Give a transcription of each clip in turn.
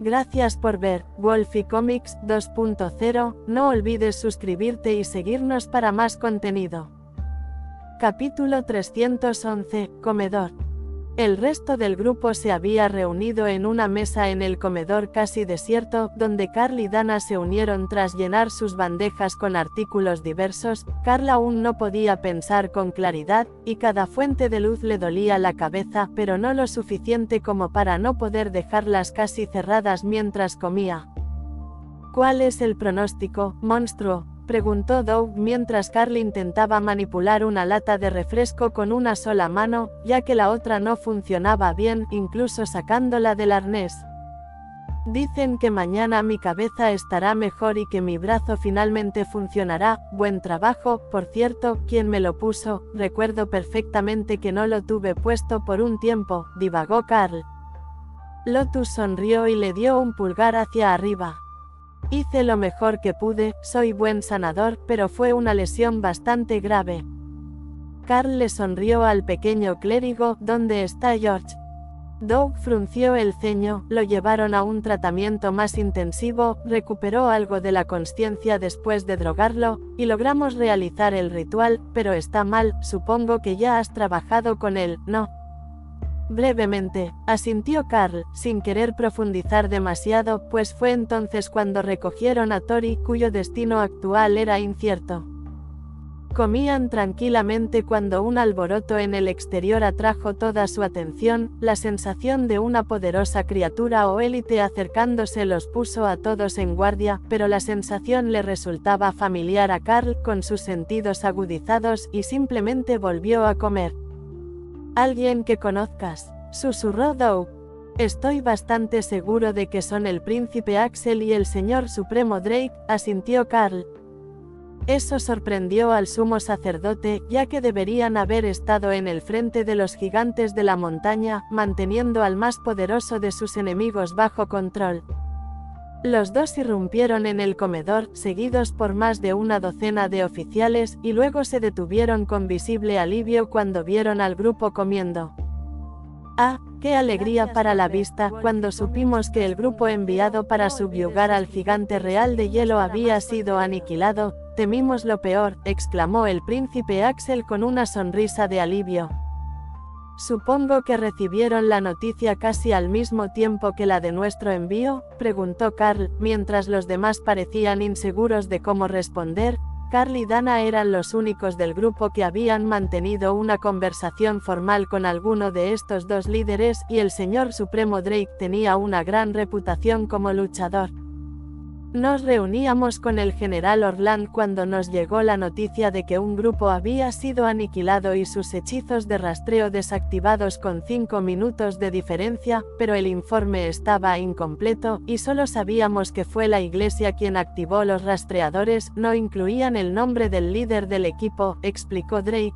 Gracias por ver Wolfie Comics 2.0, no olvides suscribirte y seguirnos para más contenido. Capítulo 311, Comedor. El resto del grupo se había reunido en una mesa en el comedor casi desierto, donde Carl y Dana se unieron tras llenar sus bandejas con artículos diversos. Carl aún no podía pensar con claridad, y cada fuente de luz le dolía la cabeza, pero no lo suficiente como para no poder dejarlas casi cerradas mientras comía. ¿Cuál es el pronóstico, monstruo?, preguntó Doug mientras Carl intentaba manipular una lata de refresco con una sola mano, ya que la otra no funcionaba bien, incluso sacándola del arnés. Dicen que mañana mi cabeza estará mejor y que mi brazo finalmente funcionará. Buen trabajo, por cierto, ¿quién me lo puso? Recuerdo perfectamente que no lo tuve puesto por un tiempo, divagó Carl. Lotus sonrió y le dio un pulgar hacia arriba. Hice lo mejor que pude, soy buen sanador, pero fue una lesión bastante grave. Carl le sonrió al pequeño clérigo. ¿Dónde está George? Doug frunció el ceño. Lo llevaron a un tratamiento más intensivo, recuperó algo de la consciencia después de drogarlo, y logramos realizar el ritual, pero está mal. Supongo que ya has trabajado con él, ¿no? Brevemente, asintió Carl, sin querer profundizar demasiado, pues fue entonces cuando recogieron a Tori, cuyo destino actual era incierto. Comían tranquilamente cuando un alboroto en el exterior atrajo toda su atención. La sensación de una poderosa criatura o élite acercándose los puso a todos en guardia, pero la sensación le resultaba familiar a Carl, con sus sentidos agudizados, y simplemente volvió a comer. «Alguien que conozcas», susurró Doug. «Estoy bastante seguro de que son el príncipe Axel y el señor supremo Drake», asintió Carl. Eso sorprendió al sumo sacerdote, ya que deberían haber estado en el frente de los gigantes de la montaña, manteniendo al más poderoso de sus enemigos bajo control. Los dos irrumpieron en el comedor, seguidos por más de una docena de oficiales, y luego se detuvieron con visible alivio cuando vieron al grupo comiendo. ¡Ah, qué alegría para la vista! Cuando supimos que el grupo enviado para subyugar al gigante real de hielo había sido aniquilado, temimos lo peor, exclamó el príncipe Axel con una sonrisa de alivio. «¿Supongo que recibieron la noticia casi al mismo tiempo que la de nuestro envío?», preguntó Carl, mientras los demás parecían inseguros de cómo responder. Carl y Dana eran los únicos del grupo que habían mantenido una conversación formal con alguno de estos dos líderes, y el señor supremo Drake tenía una gran reputación como luchador. Nos reuníamos con el general Orland cuando nos llegó la noticia de que un grupo había sido aniquilado y sus hechizos de rastreo desactivados con 5 minutos de diferencia, pero el informe estaba incompleto, y solo sabíamos que fue la iglesia quien activó los rastreadores. No incluían el nombre del líder del equipo, explicó Drake.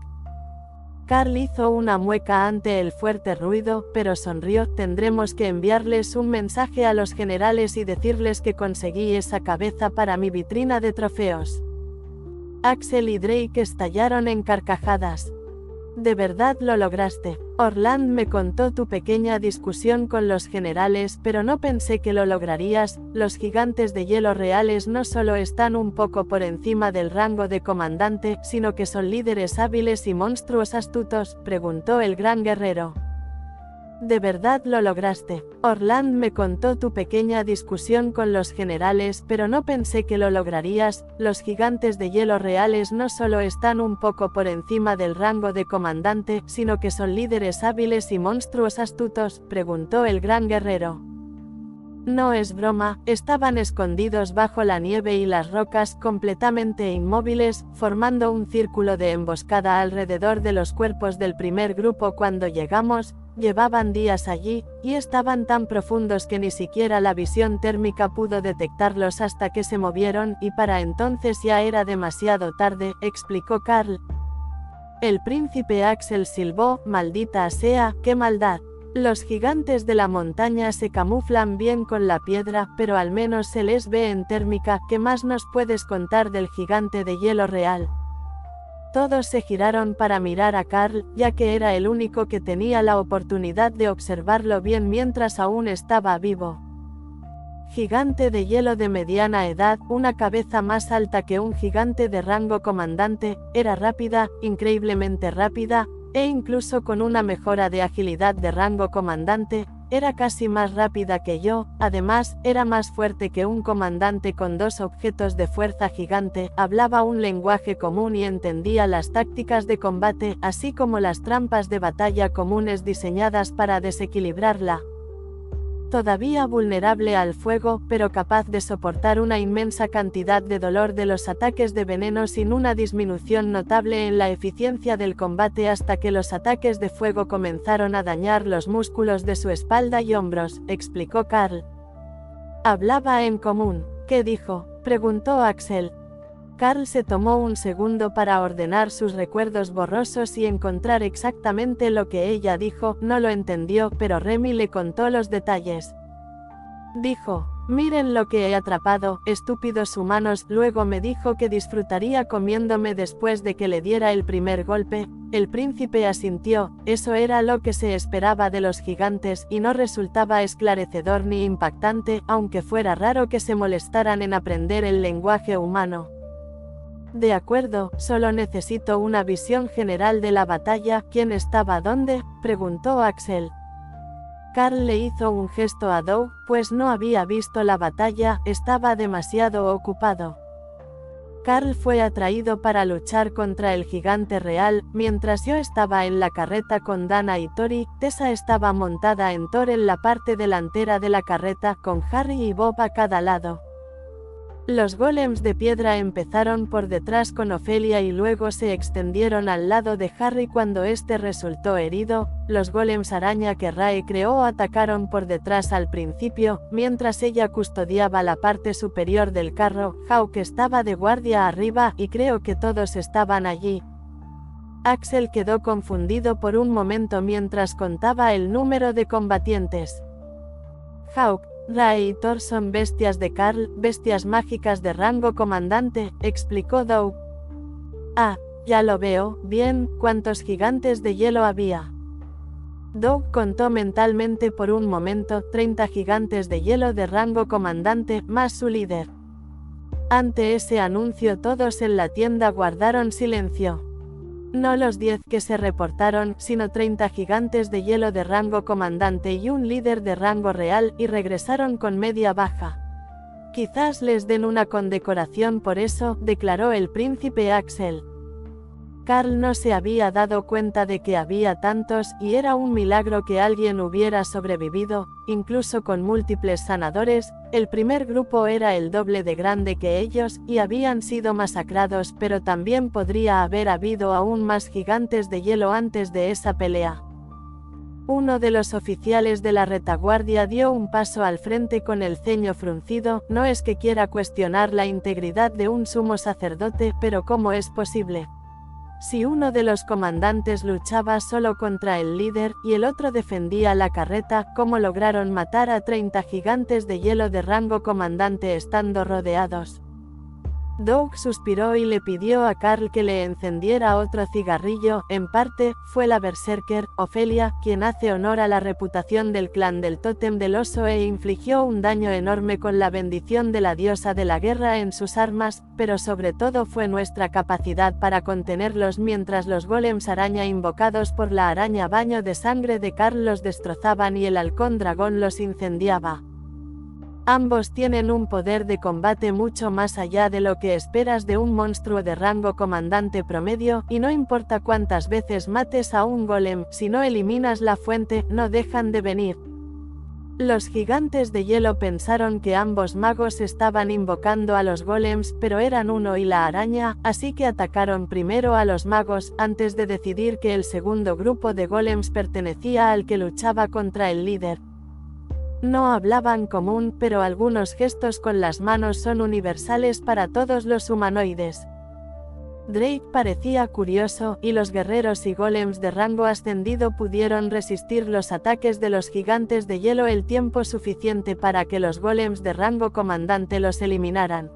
Carl hizo una mueca ante el fuerte ruido, pero sonrió. «Tendremos que enviarles un mensaje a los generales y decirles que conseguí esa cabeza para mi vitrina de trofeos». Axel y Drake estallaron en carcajadas. «¿De verdad lo lograste? Orland me contó tu pequeña discusión con los generales, pero no pensé que lo lograrías. Los gigantes de hielo reales no solo están un poco por encima del rango de comandante, sino que son líderes hábiles y monstruos astutos», preguntó el gran guerrero. «¿De verdad lo lograste? Orland me contó tu pequeña discusión con los generales, pero no pensé que lo lograrías. Los gigantes de hielo reales no solo están un poco por encima del rango de comandante, sino que son líderes hábiles y monstruos astutos», preguntó el gran guerrero. «No es broma, estaban escondidos bajo la nieve y las rocas, completamente inmóviles, formando un círculo de emboscada alrededor de los cuerpos del primer grupo cuando llegamos. Llevaban días allí, y estaban tan profundos que ni siquiera la visión térmica pudo detectarlos hasta que se movieron, y para entonces ya era demasiado tarde», explicó Carl. El príncipe Axel silbó. «Maldita sea, qué maldad. Los gigantes de la montaña se camuflan bien con la piedra, pero al menos se les ve en térmica. ¿Qué más nos puedes contar del gigante de hielo real?». Todos se giraron para mirar a Carl, ya que era el único que tenía la oportunidad de observarlo bien mientras aún estaba vivo. Gigante de hielo de mediana edad, una cabeza más alta que un gigante de rango comandante, era rápida, increíblemente rápida, e incluso con una mejora de agilidad de rango comandante, era casi más rápida que yo, además, era más fuerte que un comandante con 2 objetos de fuerza gigante, hablaba un lenguaje común y entendía las tácticas de combate, así como las trampas de batalla comunes diseñadas para desequilibrarla. Todavía vulnerable al fuego, pero capaz de soportar una inmensa cantidad de dolor de los ataques de veneno sin una disminución notable en la eficiencia del combate hasta que los ataques de fuego comenzaron a dañar los músculos de su espalda y hombros, explicó Carl. Hablaba en común. ¿Qué dijo?, preguntó Axel. Carl se tomó un segundo para ordenar sus recuerdos borrosos y encontrar exactamente lo que ella dijo, no lo entendió, pero Remy le contó los detalles. Dijo: miren lo que he atrapado, estúpidos humanos. Luego me dijo que disfrutaría comiéndome después de que le diera el primer golpe. El príncipe asintió, eso era lo que se esperaba de los gigantes, y no resultaba esclarecedor ni impactante, aunque fuera raro que se molestaran en aprender el lenguaje humano. De acuerdo, solo necesito una visión general de la batalla. ¿Quién estaba dónde?, preguntó Axel. Carl le hizo un gesto a Doug, pues no había visto la batalla, estaba demasiado ocupado. Carl fue atraído para luchar contra el gigante real, mientras yo estaba en la carreta con Dana y Tori. Tessa estaba montada en Thor en la parte delantera de la carreta, con Harry y Bob a cada lado. Los golems de piedra empezaron por detrás con Ofelia y luego se extendieron al lado de Harry cuando este resultó herido. Los golems araña que Rae creó atacaron por detrás al principio, mientras ella custodiaba la parte superior del carro. Hawk estaba de guardia arriba y creo que todos estaban allí. Axel quedó confundido por un momento mientras contaba el número de combatientes. Hawk, Rae y Thor son bestias de Carl, bestias mágicas de rango comandante, explicó Doug. Ah, ya lo veo. Bien, ¿cuántos gigantes de hielo había? Doug contó mentalmente por un momento: 30 gigantes de hielo de rango comandante, más su líder. Ante ese anuncio todos en la tienda guardaron silencio. No los 10 que se reportaron, sino 30 gigantes de hielo de rango comandante y un líder de rango real, y regresaron con media baja. Quizás les den una condecoración por eso, declaró el príncipe Axel. Carl no se había dado cuenta de que había tantos, y era un milagro que alguien hubiera sobrevivido, incluso con múltiples sanadores. El primer grupo era el doble de grande que ellos, y habían sido masacrados, pero también podría haber habido aún más gigantes de hielo antes de esa pelea. Uno de los oficiales de la retaguardia dio un paso al frente con el ceño fruncido. No es que quiera cuestionar la integridad de un sumo sacerdote, pero ¿cómo es posible? Si uno de los comandantes luchaba solo contra el líder, y el otro defendía la carreta, ¿cómo lograron matar a 30 gigantes de hielo de rango comandante estando rodeados? Doug suspiró y le pidió a Carl que le encendiera otro cigarrillo. En parte, fue la berserker, Ofelia, quien hace honor a la reputación del clan del tótem del oso e infligió un daño enorme con la bendición de la diosa de la guerra en sus armas, pero sobre todo fue nuestra capacidad para contenerlos mientras los golems araña invocados por la araña baño de sangre de Carl los destrozaban y el halcón dragón los incendiaba. Ambos tienen un poder de combate mucho más allá de lo que esperas de un monstruo de rango comandante promedio, y no importa cuántas veces mates a un golem, si no eliminas la fuente, no dejan de venir. Los gigantes de hielo pensaron que ambos magos estaban invocando a los golems, pero eran uno y la araña, así que atacaron primero a los magos, antes de decidir que el segundo grupo de golems pertenecía al que luchaba contra el líder. No hablaban común, pero algunos gestos con las manos son universales para todos los humanoides. Drake parecía curioso, y los guerreros y golems de rango ascendido pudieron resistir los ataques de los gigantes de hielo el tiempo suficiente para que los golems de rango comandante los eliminaran.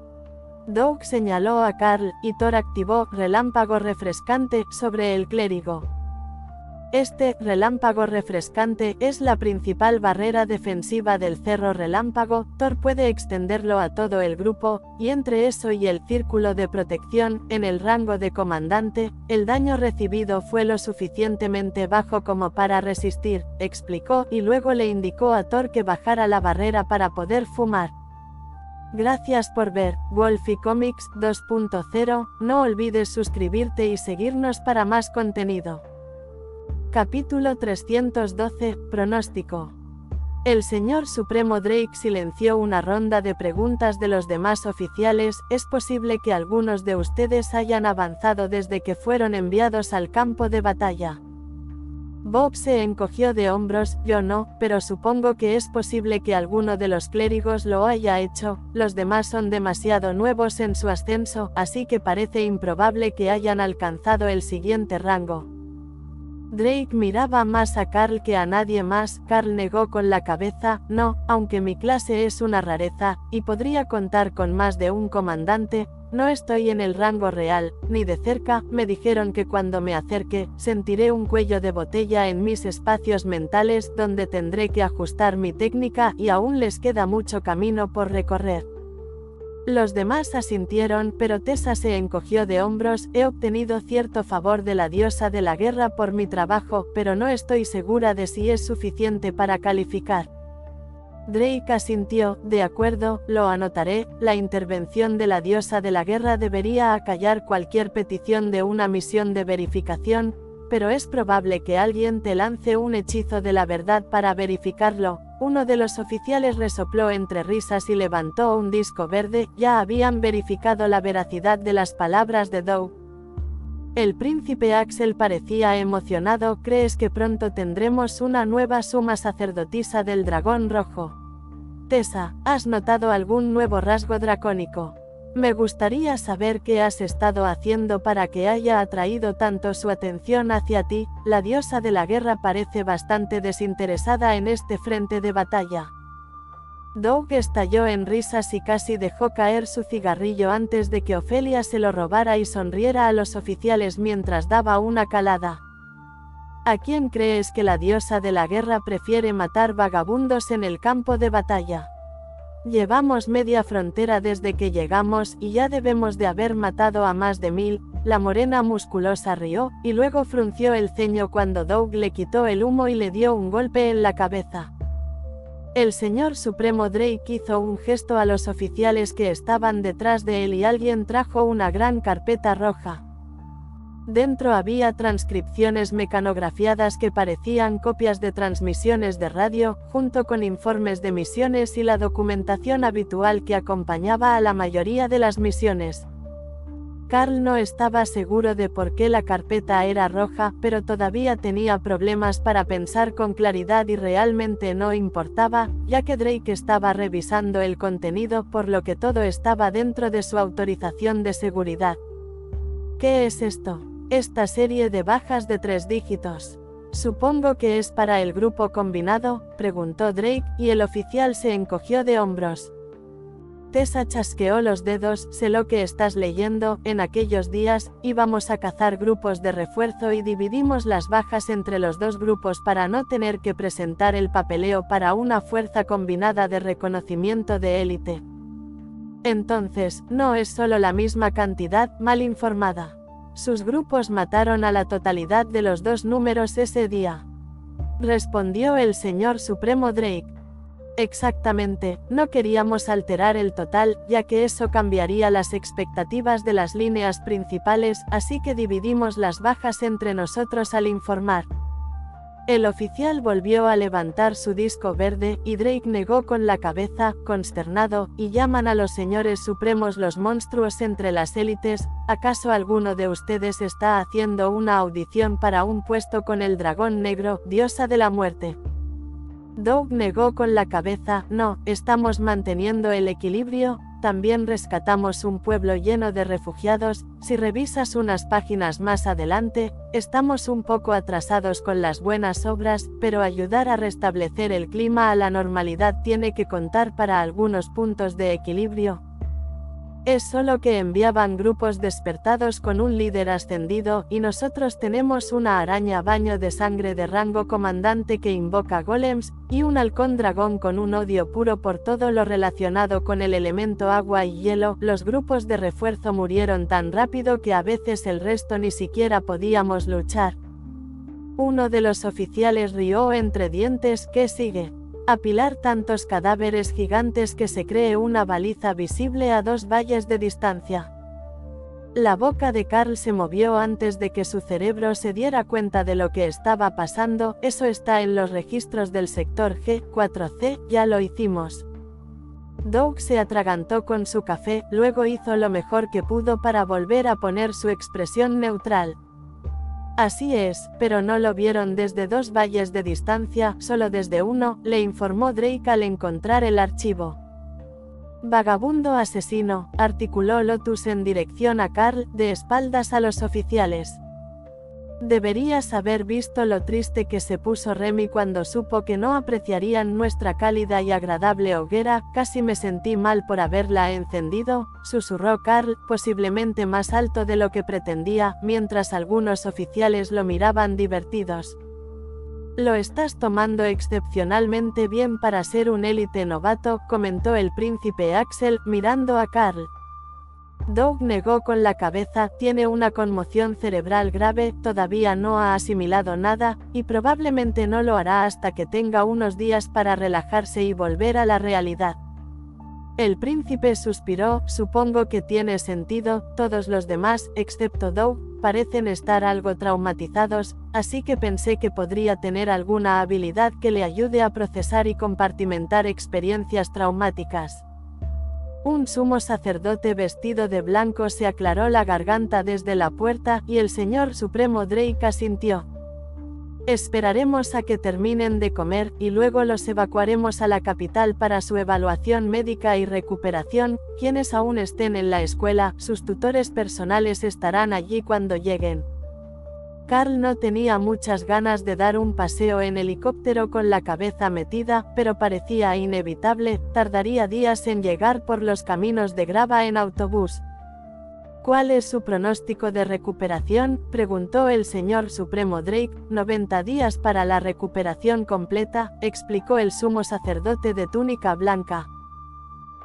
Doug señaló a Carl, y Thor activó relámpago refrescante sobre el clérigo. Este relámpago refrescante es la principal barrera defensiva del Cerro Relámpago. Thor puede extenderlo a todo el grupo, y entre eso y el círculo de protección, en el rango de comandante, el daño recibido fue lo suficientemente bajo como para resistir, explicó, y luego le indicó a Thor que bajara la barrera para poder fumar. Gracias por ver Wolfie Comics 2.0, no olvides suscribirte y seguirnos para más contenido. Capítulo 312, Pronóstico. El señor Supremo Drake silenció una ronda de preguntas de los demás oficiales. Es posible que algunos de ustedes hayan avanzado desde que fueron enviados al campo de batalla. Bob se encogió de hombros. Yo no, pero supongo que es posible que alguno de los clérigos lo haya hecho. Los demás son demasiado nuevos en su ascenso, así que parece improbable que hayan alcanzado el siguiente rango. Drake miraba más a Carl que a nadie más. Carl negó con la cabeza. No, aunque mi clase es una rareza, y podría contar con más de un comandante, no estoy en el rango real, ni de cerca. Me dijeron que cuando me acerque, sentiré un cuello de botella en mis espacios mentales donde tendré que ajustar mi técnica y aún les queda mucho camino por recorrer. Los demás asintieron, pero Tessa se encogió de hombros. He obtenido cierto favor de la diosa de la guerra por mi trabajo, pero no estoy segura de si es suficiente para calificar. Drake asintió. De acuerdo, lo anotaré. La intervención de la diosa de la guerra debería acallar cualquier petición de una misión de verificación, pero es probable que alguien te lance un hechizo de la verdad para verificarlo. Uno de los oficiales resopló entre risas y levantó un disco verde. Ya habían verificado la veracidad de las palabras de Doug. El príncipe Axel parecía emocionado. ¿Crees que pronto tendremos una nueva suma sacerdotisa del dragón rojo? Tessa, ¿has notado algún nuevo rasgo dracónico? Me gustaría saber qué has estado haciendo para que haya atraído tanto su atención hacia ti. La diosa de la guerra parece bastante desinteresada en este frente de batalla. Doug estalló en risas y casi dejó caer su cigarrillo antes de que Ofelia se lo robara y sonriera a los oficiales mientras daba una calada. ¿A quién crees que la diosa de la guerra prefiere matar vagabundos en el campo de batalla? Llevamos media frontera desde que llegamos y ya debemos de haber matado a más de 1000. La morena musculosa rió, y luego frunció el ceño cuando Doug le quitó el humo y le dio un golpe en la cabeza. El señor Supremo Drake hizo un gesto a los oficiales que estaban detrás de él y alguien trajo una gran carpeta roja. Dentro había transcripciones mecanografiadas que parecían copias de transmisiones de radio, junto con informes de misiones y la documentación habitual que acompañaba a la mayoría de las misiones. Carl no estaba seguro de por qué la carpeta era roja, pero todavía tenía problemas para pensar con claridad y realmente no importaba, ya que Drake estaba revisando el contenido, por lo que todo estaba dentro de su autorización de seguridad. ¿Qué es esto? Esta serie de bajas de 3 dígitos. Supongo que es para el grupo combinado, preguntó Drake, y el oficial se encogió de hombros. Tessa chasqueó los dedos. Sé lo que estás leyendo. En aquellos días, íbamos a cazar grupos de refuerzo y dividimos las bajas entre los dos grupos para no tener que presentar el papeleo para una fuerza combinada de reconocimiento de élite. Entonces, no es solo la misma cantidad. Mal informada. Sus grupos mataron a la totalidad de los dos números ese día. Respondió el señor Supremo Drake. Exactamente, no queríamos alterar el total, ya que eso cambiaría las expectativas de las líneas principales, así que dividimos las bajas entre nosotros al informar. El oficial volvió a levantar su disco verde, y Drake negó con la cabeza, consternado. ¿Y llaman a los señores supremos los monstruos entre las élites? ¿Acaso alguno de ustedes está haciendo una audición para un puesto con el dragón negro, diosa de la muerte? Doug negó con la cabeza. No, estamos manteniendo el equilibrio. También rescatamos un pueblo lleno de refugiados. Si revisas unas páginas más adelante, estamos un poco atrasados con las buenas obras, pero ayudar a restablecer el clima a la normalidad tiene que contar para algunos puntos de equilibrio. Es solo que enviaban grupos despertados con un líder ascendido, y nosotros tenemos una araña baño de sangre de rango comandante que invoca golems, y un halcón dragón con un odio puro por todo lo relacionado con el elemento agua y hielo. Los grupos de refuerzo murieron tan rápido que a veces el resto ni siquiera podíamos luchar. Uno de los oficiales rió entre dientes. ¿Qué sigue? Apilar tantos cadáveres gigantes que se cree una baliza visible a 2 valles de distancia. La boca de Carl se movió antes de que su cerebro se diera cuenta de lo que estaba pasando. Eso está en los registros del sector G4C, ya lo hicimos. Doug se atragantó con su café, luego hizo lo mejor que pudo para volver a poner su expresión neutral. Así es, pero no lo vieron desde 2 valles de distancia, solo desde uno, le informó Drake al encontrar el archivo. Vagabundo asesino, articuló Lotus en dirección a Carl, de espaldas a los oficiales. Deberías haber visto lo triste que se puso Remy cuando supo que no apreciarían nuestra cálida y agradable hoguera. Casi me sentí mal por haberla encendido, susurró Carl, posiblemente más alto de lo que pretendía, mientras algunos oficiales lo miraban divertidos. Lo estás tomando excepcionalmente bien para ser un élite novato, comentó el príncipe Axel, mirando a Carl. Doug negó con la cabeza. Tiene una conmoción cerebral grave, todavía no ha asimilado nada, y probablemente no lo hará hasta que tenga unos días para relajarse y volver a la realidad. El príncipe suspiró. Supongo que tiene sentido. Todos los demás, excepto Doug, parecen estar algo traumatizados, así que pensé que podría tener alguna habilidad que le ayude a procesar y compartimentar experiencias traumáticas. Un sumo sacerdote vestido de blanco se aclaró la garganta desde la puerta, y el señor supremo Drake asintió. Esperaremos a que terminen de comer, y luego los evacuaremos a la capital para su evaluación médica y recuperación. Quienes aún estén en la escuela, sus tutores personales estarán allí cuando lleguen. Carl no tenía muchas ganas de dar un paseo en helicóptero con la cabeza metida, pero parecía inevitable. Tardaría días en llegar por los caminos de grava en autobús. ¿Cuál es su pronóstico de recuperación?, preguntó el señor supremo Drake. 90 días para la recuperación completa, explicó el sumo sacerdote de túnica blanca.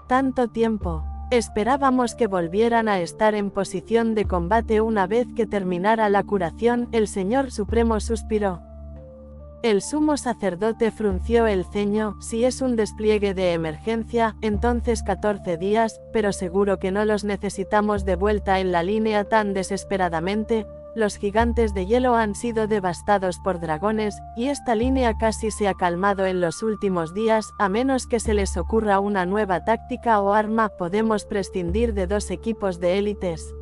¿Tanto tiempo? Esperábamos que volvieran a estar en posición de combate una vez que terminara la curación. El señor supremo suspiró. El sumo sacerdote frunció el ceño. Si es un despliegue de emergencia, entonces 14 días, pero seguro que no los necesitamos de vuelta en la línea tan desesperadamente. Los gigantes de hielo han sido devastados por dragones, y esta línea casi se ha calmado en los últimos días. A menos que se les ocurra una nueva táctica o arma, podemos prescindir de 2 equipos de élites.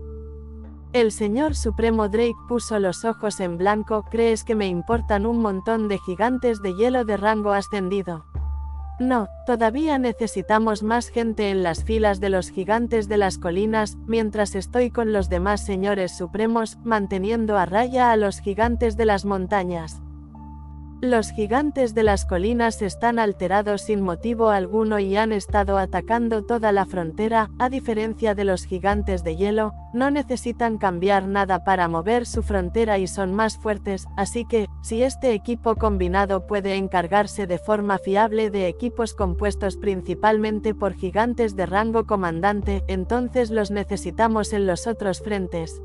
El señor supremo Drake puso los ojos en blanco. ¿Crees que me importan un montón de gigantes de hielo de rango ascendido? No, todavía necesitamos más gente en las filas de los gigantes de las colinas, mientras estoy con los demás señores supremos, manteniendo a raya a los gigantes de las montañas. Los gigantes de las colinas están alterados sin motivo alguno y han estado atacando toda la frontera. A diferencia de los gigantes de hielo, no necesitan cambiar nada para mover su frontera y son más fuertes, así que, si este equipo combinado puede encargarse de forma fiable de equipos compuestos principalmente por gigantes de rango comandante, entonces los necesitamos en los otros frentes.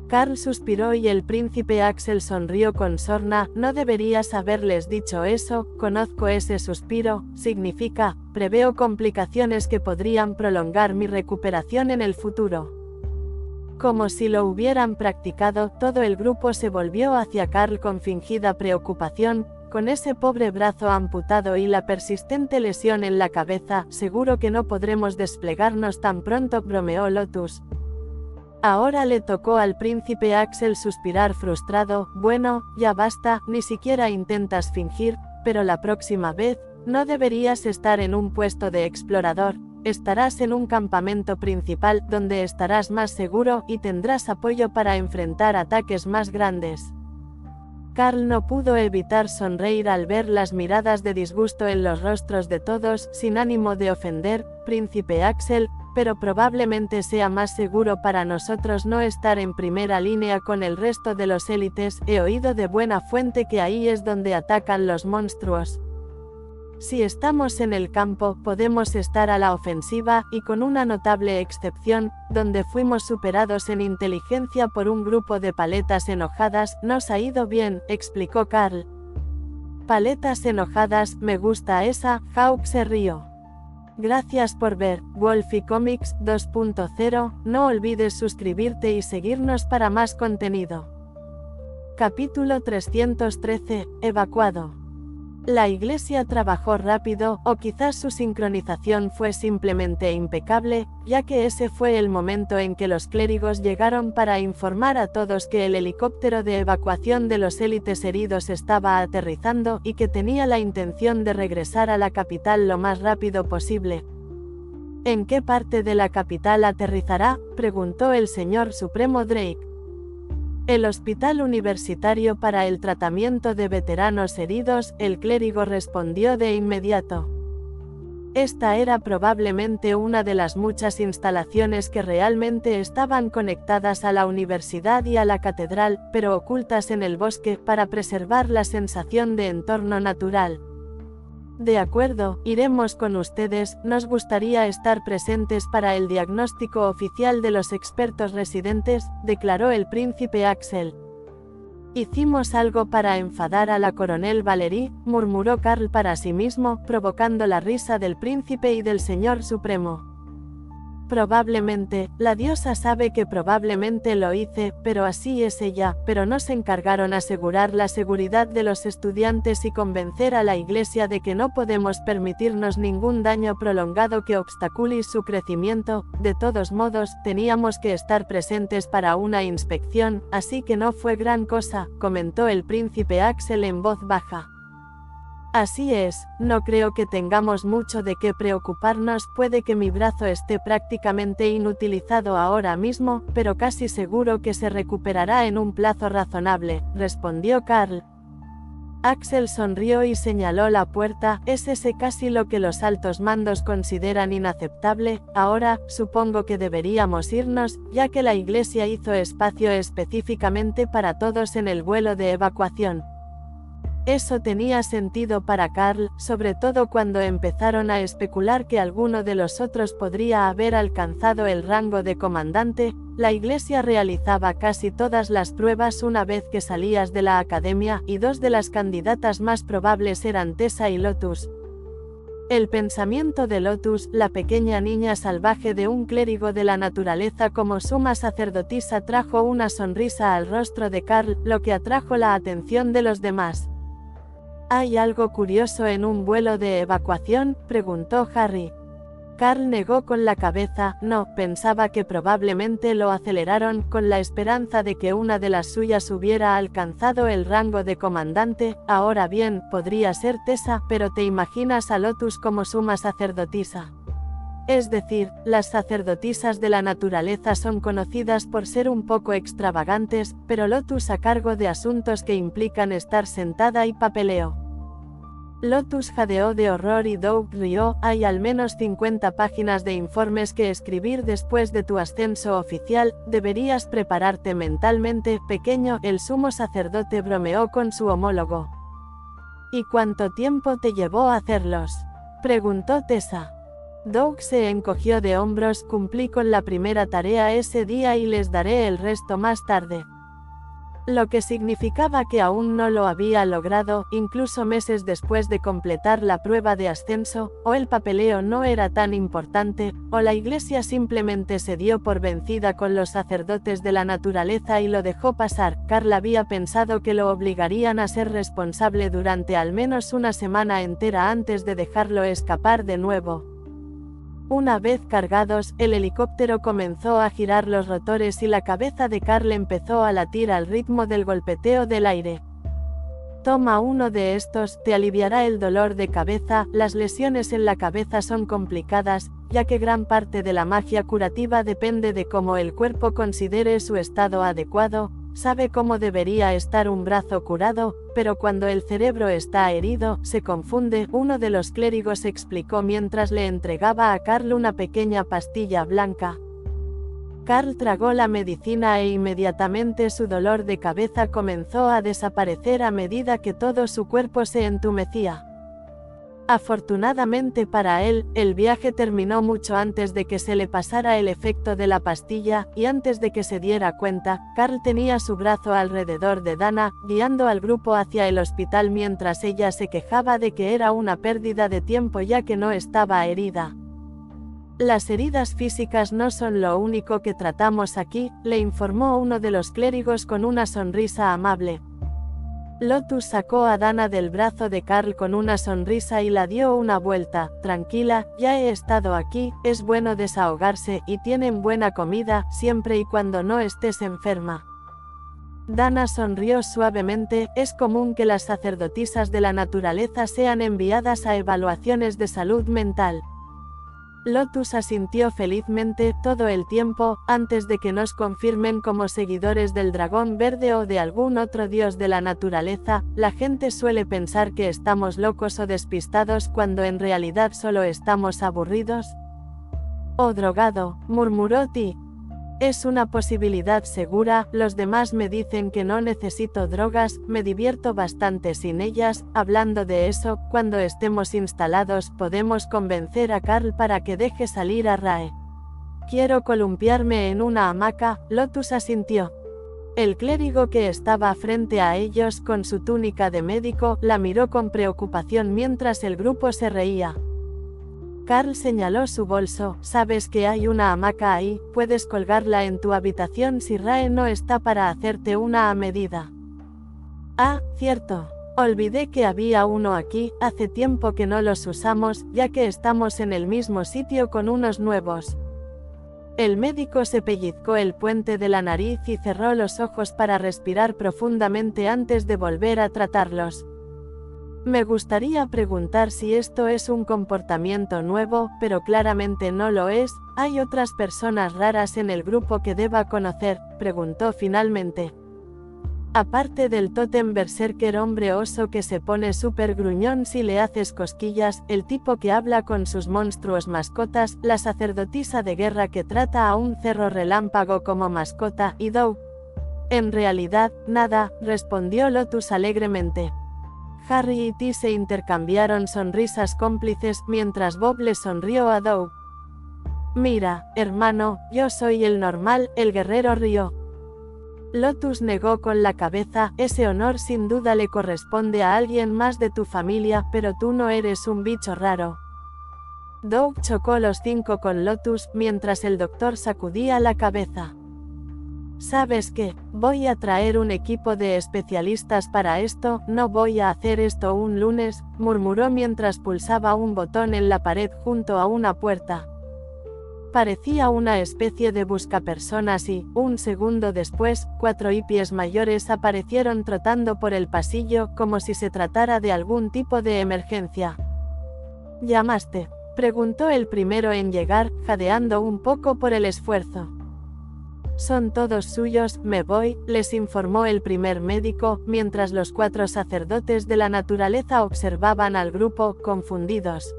Carl suspiró y el príncipe Axel sonrió con sorna. No deberías haberles dicho eso. Conozco ese suspiro. Significa, preveo complicaciones que podrían prolongar mi recuperación en el futuro. Como si lo hubieran practicado. Todo el grupo se volvió hacia Carl con fingida preocupación. Con ese pobre brazo amputado y la persistente lesión en la cabeza, seguro que no podremos desplegarnos tan pronto, bromeó Lotus. Ahora le tocó al príncipe Axel suspirar frustrado. Bueno, ya basta, ni siquiera intentas fingir, pero la próxima vez, no deberías estar en un puesto de explorador, estarás en un campamento principal, donde estarás más seguro y tendrás apoyo para enfrentar ataques más grandes. Carl no pudo evitar sonreír al ver las miradas de disgusto en los rostros de todos. Sin ánimo de ofender, príncipe Axel, pero probablemente sea más seguro para nosotros no estar en primera línea con el resto de los élites. He oído de buena fuente que ahí es donde atacan los monstruos. Si estamos en el campo, podemos estar a la ofensiva, y con una notable excepción, donde fuimos superados en inteligencia por un grupo de paletas enojadas, nos ha ido bien, explicó Carl. Paletas enojadas, me gusta esa. Hawk se rió. Gracias por ver Wolfie Comics 2.0, no olvides suscribirte y seguirnos para más contenido. Capítulo 313, evacuado. La iglesia trabajó rápido, o quizás su sincronización fue simplemente impecable, ya que ese fue el momento en que los clérigos llegaron para informar a todos que el helicóptero de evacuación de los élites heridos estaba aterrizando y que tenía la intención de regresar a la capital lo más rápido posible. ¿En qué parte de la capital aterrizará?, preguntó el señor Supremo Drake. El Hospital Universitario para el Tratamiento de Veteranos Heridos, el clérigo respondió de inmediato. Esta era probablemente una de las muchas instalaciones que realmente estaban conectadas a la universidad y a la catedral, pero ocultas en el bosque para preservar la sensación de entorno natural. De acuerdo, iremos con ustedes, nos gustaría estar presentes para el diagnóstico oficial de los expertos residentes, declaró el príncipe Axel. Hicimos algo para enfadar a la coronel Valerie, murmuró Carl para sí mismo, provocando la risa del príncipe y del señor supremo. Probablemente, la diosa sabe que probablemente lo hice, pero así es ella, pero nos encargaron asegurar la seguridad de los estudiantes y convencer a la iglesia de que no podemos permitirnos ningún daño prolongado que obstacule su crecimiento. De todos modos, teníamos que estar presentes para una inspección, así que no fue gran cosa, comentó el príncipe Axel en voz baja. Así es, no creo que tengamos mucho de qué preocuparnos, puede que mi brazo esté prácticamente inutilizado ahora mismo, pero casi seguro que se recuperará en un plazo razonable, respondió Carl. Axel sonrió y señaló la puerta, es ese casi lo que los altos mandos consideran inaceptable. Ahora, supongo que deberíamos irnos, ya que la iglesia hizo espacio específicamente para todos en el vuelo de evacuación. Eso tenía sentido para Carl, sobre todo cuando empezaron a especular que alguno de los otros podría haber alcanzado el rango de comandante. La iglesia realizaba casi todas las pruebas una vez que salías de la academia, y dos de las candidatas más probables eran Tessa y Lotus. El pensamiento de Lotus, la pequeña niña salvaje de un clérigo de la naturaleza como suma sacerdotisa, trajo una sonrisa al rostro de Carl, lo que atrajo la atención de los demás. ¿Hay algo curioso en un vuelo de evacuación?, preguntó Harry. Carl negó con la cabeza. No, pensaba que probablemente lo aceleraron, con la esperanza de que una de las suyas hubiera alcanzado el rango de comandante. Ahora bien, podría ser Tessa, pero ¿te imaginas a Lotus como suma sacerdotisa? Es decir, las sacerdotisas de la naturaleza son conocidas por ser un poco extravagantes, pero Lotus a cargo de asuntos que implican estar sentada y papeleo. Lotus jadeó de horror y Doug rió. Hay al menos 50 páginas de informes que escribir después de tu ascenso oficial, deberías prepararte mentalmente, pequeño. El sumo sacerdote bromeó con su homólogo. ¿Y cuánto tiempo te llevó hacerlos?, preguntó Tessa. Doug se encogió de hombros. Cumplí con la primera tarea ese día y les daré el resto más tarde. Lo que significaba que aún no lo había logrado, incluso meses después de completar la prueba de ascenso. O el papeleo no era tan importante, o la iglesia simplemente se dio por vencida con los sacerdotes de la naturaleza y lo dejó pasar. Carl había pensado que lo obligarían a ser responsable durante al menos una semana entera antes de dejarlo escapar de nuevo. Una vez cargados, el helicóptero comenzó a girar los rotores y la cabeza de Carl empezó a latir al ritmo del golpeteo del aire. Toma uno de estos, te aliviará el dolor de cabeza. Las lesiones en la cabeza son complicadas, ya que gran parte de la magia curativa depende de cómo el cuerpo considere su estado adecuado. sabe cómo debería estar un brazo curado, pero cuando el cerebro está herido, se confunde, uno de los clérigos explicó mientras le entregaba a Carl una pequeña pastilla blanca. Carl tragó la medicina e inmediatamente su dolor de cabeza comenzó a desaparecer a medida que todo su cuerpo se entumecía. Afortunadamente para él, el viaje terminó mucho antes de que se le pasara el efecto de la pastilla, y antes de que se diera cuenta, Carl tenía su brazo alrededor de Dana, guiando al grupo hacia el hospital mientras ella se quejaba de que era una pérdida de tiempo ya que no estaba herida. Las heridas físicas no son lo único que tratamos aquí, le informó uno de los clérigos con una sonrisa amable. Lotus sacó a Dana del brazo de Carl con una sonrisa y la dio una vuelta. Tranquila, ya he estado aquí, es bueno desahogarse y tienen buena comida, siempre y cuando no estés enferma. Dana sonrió suavemente, es común que las sacerdotisas de la naturaleza sean enviadas a evaluaciones de salud mental. Lotus asintió felizmente todo el tiempo, antes de que nos confirmen como seguidores del dragón verde o de algún otro dios de la naturaleza. La gente suele pensar que estamos locos o despistados cuando en realidad solo estamos aburridos. O drogado, murmuró Ti. Es una posibilidad segura, los demás me dicen que no necesito drogas, me divierto bastante sin ellas. Hablando de eso, cuando estemos instalados podemos convencer a Carl para que deje salir a Rae. Quiero columpiarme en una hamaca, Lotus asintió. El clérigo que estaba frente a ellos con su túnica de médico, la miró con preocupación mientras el grupo se reía. Carl señaló su bolso, sabes que hay una hamaca ahí, puedes colgarla en tu habitación si Rae no está para hacerte una a medida. Ah, cierto. Olvidé que había uno aquí, hace tiempo que no los usamos, ya que estamos en el mismo sitio con unos nuevos. El médico se pellizcó el puente de la nariz y cerró los ojos para respirar profundamente antes de volver a tratarlos. Me gustaría preguntar si esto es un comportamiento nuevo, pero claramente no lo es. ¿Hay otras personas raras en el grupo que deba conocer?, preguntó finalmente. Aparte del tótem berserker hombre oso que se pone súper gruñón si le haces cosquillas, el tipo que habla con sus monstruos mascotas, la sacerdotisa de guerra que trata a un cerro relámpago como mascota, y Doug. En realidad, nada, respondió Lotus alegremente. Harry y T se intercambiaron sonrisas cómplices mientras Bob le sonrió a Doug. Mira, hermano, yo soy el normal, el guerrero rió. Lotus negó con la cabeza, ese honor sin duda le corresponde a alguien más de tu familia, pero tú no eres un bicho raro. Doug chocó los 5 con Lotus mientras el doctor sacudía la cabeza. ¿Sabes qué? Voy a traer un equipo de especialistas para esto, no voy a hacer esto un lunes, murmuró mientras pulsaba un botón en la pared junto a una puerta. Parecía una especie de buscapersonas y, un segundo después, 4 hippies mayores aparecieron trotando por el pasillo como si se tratara de algún tipo de emergencia. ¿Llamaste?, preguntó el primero en llegar, jadeando un poco por el esfuerzo. Son todos suyos, me voy, les informó el primer médico, mientras los 4 sacerdotes de la naturaleza observaban al grupo, confundidos.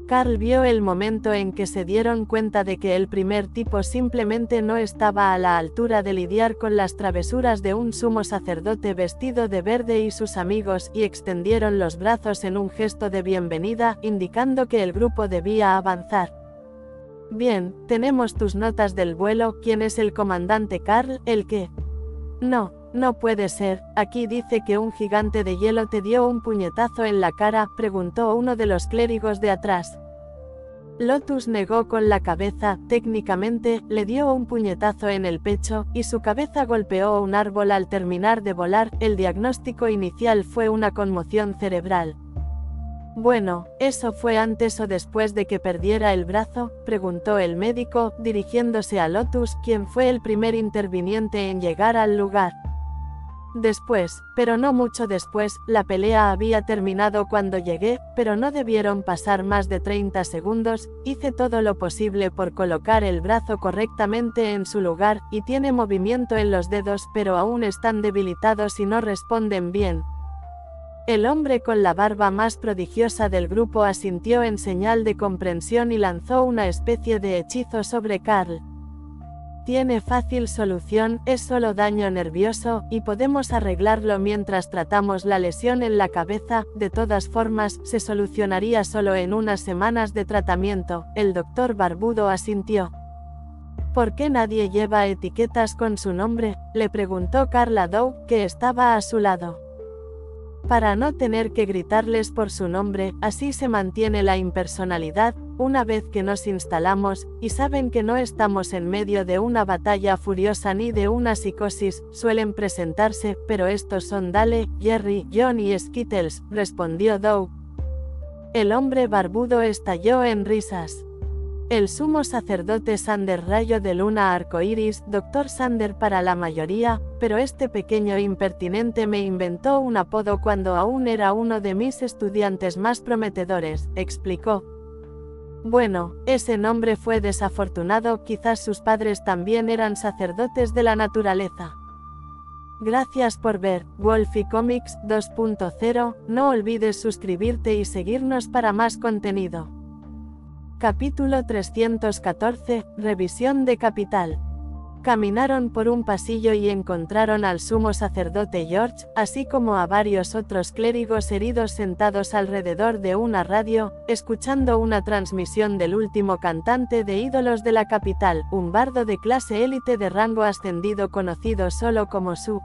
Carl vio el momento en que se dieron cuenta de que el primer tipo simplemente no estaba a la altura de lidiar con las travesuras de un sumo sacerdote vestido de verde y sus amigos, y extendieron los brazos en un gesto de bienvenida, indicando que el grupo debía avanzar. Bien, tenemos tus notas del vuelo. ¿Quién es el comandante Carl? ¿El qué? No, no puede ser, aquí dice que un gigante de hielo te dio un puñetazo en la cara, preguntó uno de los clérigos de atrás. Lotus negó con la cabeza, técnicamente, le dio un puñetazo en el pecho, y su cabeza golpeó un árbol al terminar de volar. El diagnóstico inicial fue una conmoción cerebral. Bueno, ¿eso fue antes o después de que perdiera el brazo?, preguntó el médico, dirigiéndose a Lotus, quien fue el primer interviniente en llegar al lugar. Después, pero no mucho después, la pelea había terminado cuando llegué, pero no debieron pasar más de 30 segundos, hice todo lo posible por colocar el brazo correctamente en su lugar, y tiene movimiento en los dedos pero aún están debilitados y no responden bien. El hombre con la barba más prodigiosa del grupo asintió en señal de comprensión y lanzó una especie de hechizo sobre Carl. Tiene fácil solución, es solo daño nervioso, y podemos arreglarlo mientras tratamos la lesión en la cabeza. De todas formas, se solucionaría solo en unas semanas de tratamiento. El doctor barbudo asintió. ¿Por qué nadie lleva etiquetas con su nombre?, le preguntó Carl a Doug, que estaba a su lado. Para no tener que gritarles por su nombre, así se mantiene la impersonalidad. Una vez que nos instalamos, y saben que no estamos en medio de una batalla furiosa ni de una psicosis, suelen presentarse, pero estos son Dale, Jerry, John y Skittles, respondió Doug. El hombre barbudo estalló en risas. El sumo sacerdote Sander Rayo de Luna Arcoiris, Dr. Sander para la mayoría, pero este pequeño impertinente me inventó un apodo cuando aún era uno de mis estudiantes más prometedores, explicó. Bueno, ese nombre fue desafortunado, quizás sus padres también eran sacerdotes de la naturaleza. Gracias por ver Wolfie Comics 2.0, no olvides suscribirte y seguirnos para más contenido. Capítulo 314, Revisión de Capital. Caminaron por un pasillo y encontraron al sumo sacerdote George, así como a varios otros clérigos heridos sentados alrededor de una radio, escuchando una transmisión del último cantante de ídolos de la capital, un bardo de clase élite de rango ascendido conocido solo como Su.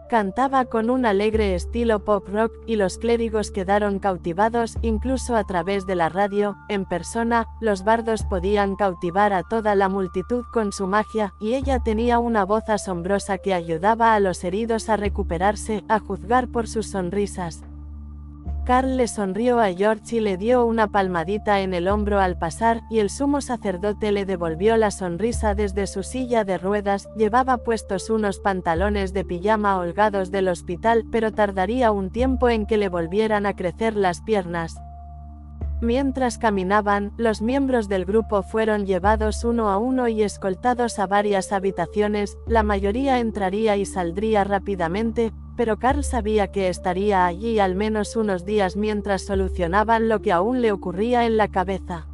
Cantaba con un alegre estilo pop rock, y los clérigos quedaron cautivados, incluso a través de la radio. En persona, los bardos podían cautivar a toda la multitud con su magia, y ella tenía una voz asombrosa que ayudaba a los heridos a recuperarse, a juzgar por sus sonrisas. Carl le sonrió a George y le dio una palmadita en el hombro al pasar, y el sumo sacerdote le devolvió la sonrisa desde su silla de ruedas. Llevaba puestos unos pantalones de pijama holgados del hospital, pero tardaría un tiempo en que le volvieran a crecer las piernas. Mientras caminaban, los miembros del grupo fueron llevados uno a uno y escoltados a varias habitaciones. La mayoría entraría y saldría rápidamente, pero Carl sabía que estaría allí al menos unos días mientras solucionaban lo que aún le ocurría en la cabeza.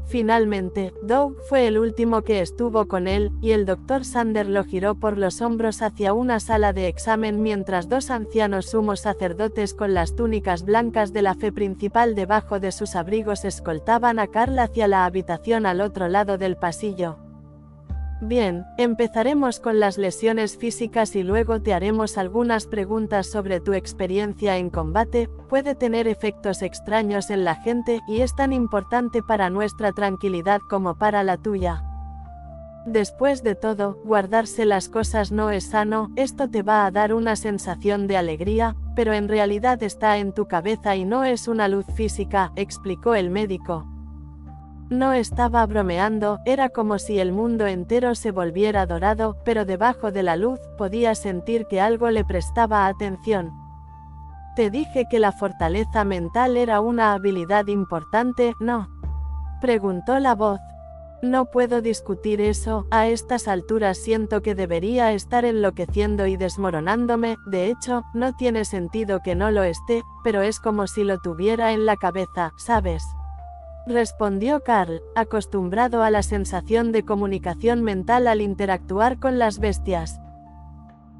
Finalmente, Doug fue el último que estuvo con él, y el Dr. Sander lo giró por los hombros hacia una sala de examen mientras dos ancianos sumos sacerdotes con las túnicas blancas de la fe principal debajo de sus abrigos escoltaban a Carl hacia la habitación al otro lado del pasillo. Bien, empezaremos con las lesiones físicas y luego te haremos algunas preguntas sobre tu experiencia en combate. Puede tener efectos extraños en la gente, y es tan importante para nuestra tranquilidad como para la tuya. Después de todo, guardarse las cosas no es sano. Esto te va a dar una sensación de alegría, pero en realidad está en tu cabeza y no es una luz física, explicó el médico. No estaba bromeando, era como si el mundo entero se volviera dorado, pero debajo de la luz, podía sentir que algo le prestaba atención. Te dije que la fortaleza mental era una habilidad importante, ¿no? Preguntó la voz. No puedo discutir eso, a estas alturas siento que debería estar enloqueciendo y desmoronándome. De hecho, no tiene sentido que no lo esté, pero es como si lo tuviera en la cabeza, ¿sabes? Respondió Carl, acostumbrado a la sensación de comunicación mental al interactuar con las bestias.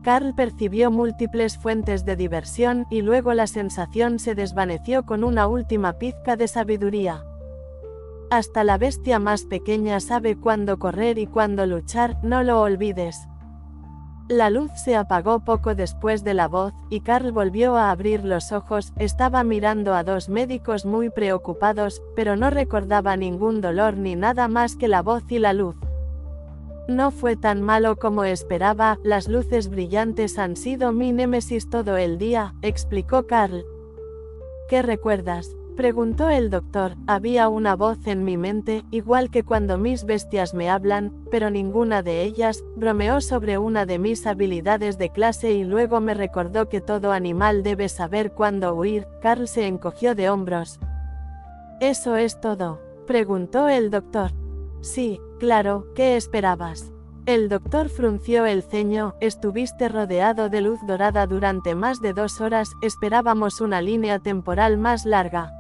Carl percibió múltiples fuentes de diversión, y luego la sensación se desvaneció con una última pizca de sabiduría. Hasta la bestia más pequeña sabe cuándo correr y cuándo luchar, no lo olvides. La luz se apagó poco después de la voz, y Carl volvió a abrir los ojos. Estaba mirando a dos médicos muy preocupados, pero no recordaba ningún dolor ni nada más que la voz y la luz. No fue tan malo como esperaba, las luces brillantes han sido mi némesis todo el día, explicó Carl. ¿Qué recuerdas? Preguntó el doctor. Había una voz en mi mente, igual que cuando mis bestias me hablan, pero ninguna de ellas. Bromeó sobre una de mis habilidades de clase y luego me recordó que todo animal debe saber cuándo huir. Carl se encogió de hombros. ¿Eso es todo?, preguntó el doctor. Sí, claro, ¿qué esperabas? El doctor frunció el ceño. Estuviste rodeado de luz dorada durante más de 2 horas, esperábamos una línea temporal más larga.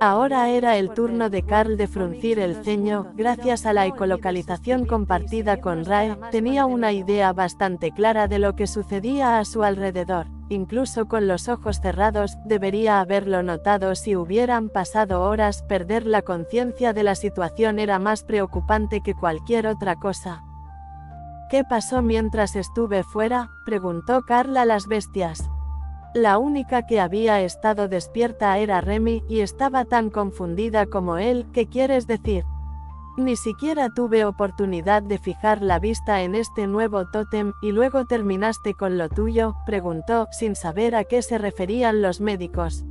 Ahora era el turno de Carl de fruncir el ceño. Gracias a la ecolocalización compartida con Rae, tenía una idea bastante clara de lo que sucedía a su alrededor. Incluso con los ojos cerrados, debería haberlo notado si hubieran pasado horas. Perder la conciencia de la situación era más preocupante que cualquier otra cosa. ¿Qué pasó mientras estuve fuera?, preguntó Carl a las bestias. La única que había estado despierta era Remy, y estaba tan confundida como él. ¿Qué quieres decir? Ni siquiera tuve oportunidad de fijar la vista en este nuevo tótem, y luego terminaste con lo tuyo, preguntó, sin saber a qué se referían los médicos.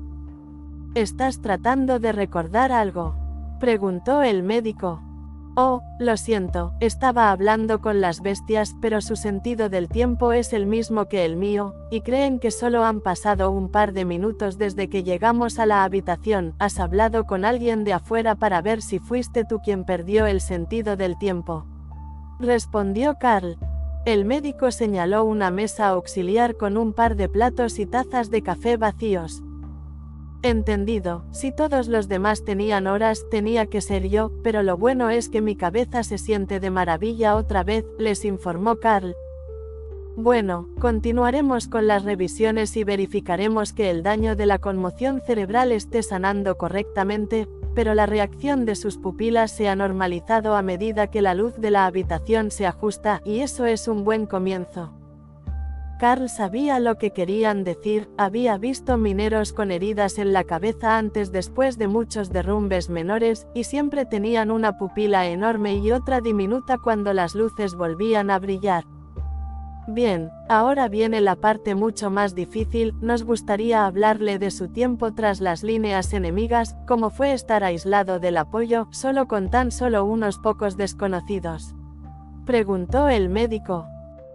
¿Estás tratando de recordar algo?, preguntó el médico. Oh, lo siento, estaba hablando con las bestias, pero su sentido del tiempo es el mismo que el mío, y creen que solo han pasado un par de minutos desde que llegamos a la habitación. ¿Has hablado con alguien de afuera para ver si fuiste tú quien perdió el sentido del tiempo?, respondió Carl. El médico señaló una mesa auxiliar con un par de platos y tazas de café vacíos. Entendido, si todos los demás tenían horas, tenía que ser yo, pero lo bueno es que mi cabeza se siente de maravilla otra vez, les informó Carl. Bueno, continuaremos con las revisiones y verificaremos que el daño de la conmoción cerebral esté sanando correctamente, pero la reacción de sus pupilas se ha normalizado a medida que la luz de la habitación se ajusta, y eso es un buen comienzo. Carl sabía lo que querían decir. Había visto mineros con heridas en la cabeza antes después de muchos derrumbes menores, y siempre tenían una pupila enorme y otra diminuta cuando las luces volvían a brillar. Bien, ahora viene la parte mucho más difícil. Nos gustaría hablarle de su tiempo tras las líneas enemigas, cómo fue estar aislado del apoyo, solo con tan solo unos pocos desconocidos, preguntó el médico.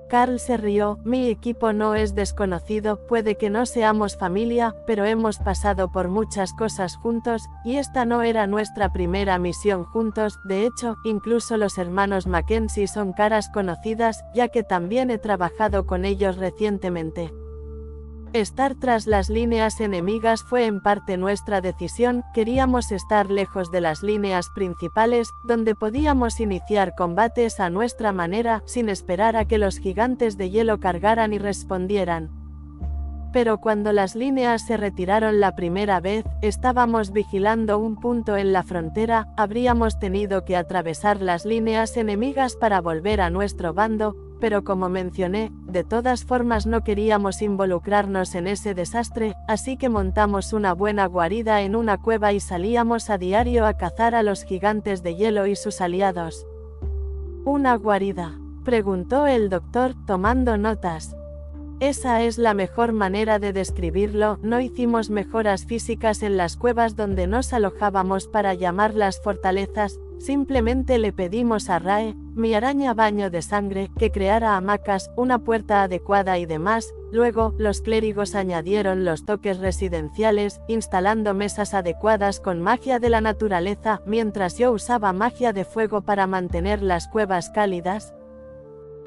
Carl se rió. Mi equipo no es desconocido, puede que no seamos familia, pero hemos pasado por muchas cosas juntos, y esta no era nuestra primera misión juntos. De hecho, incluso los hermanos Mackenzie son caras conocidas, ya que también he trabajado con ellos recientemente. Estar tras las líneas enemigas fue en parte nuestra decisión. Queríamos estar lejos de las líneas principales, donde podíamos iniciar combates a nuestra manera, sin esperar a que los gigantes de hielo cargaran y respondieran. Pero cuando las líneas se retiraron la primera vez, estábamos vigilando un punto en la frontera. Habríamos tenido que atravesar las líneas enemigas para volver a nuestro bando, pero como mencioné, de todas formas no queríamos involucrarnos en ese desastre, así que montamos una buena guarida en una cueva y salíamos a diario a cazar a los gigantes de hielo y sus aliados. ¿Una guarida?, preguntó el doctor, tomando notas. Esa es la mejor manera de describirlo. No hicimos mejoras físicas en las cuevas donde nos alojábamos para llamarlas fortalezas, simplemente le pedimos a Rae, mi araña baño de sangre, que creara hamacas, una puerta adecuada y demás. Luego, los clérigos añadieron los toques residenciales, instalando mesas adecuadas con magia de la naturaleza, mientras yo usaba magia de fuego para mantener las cuevas cálidas.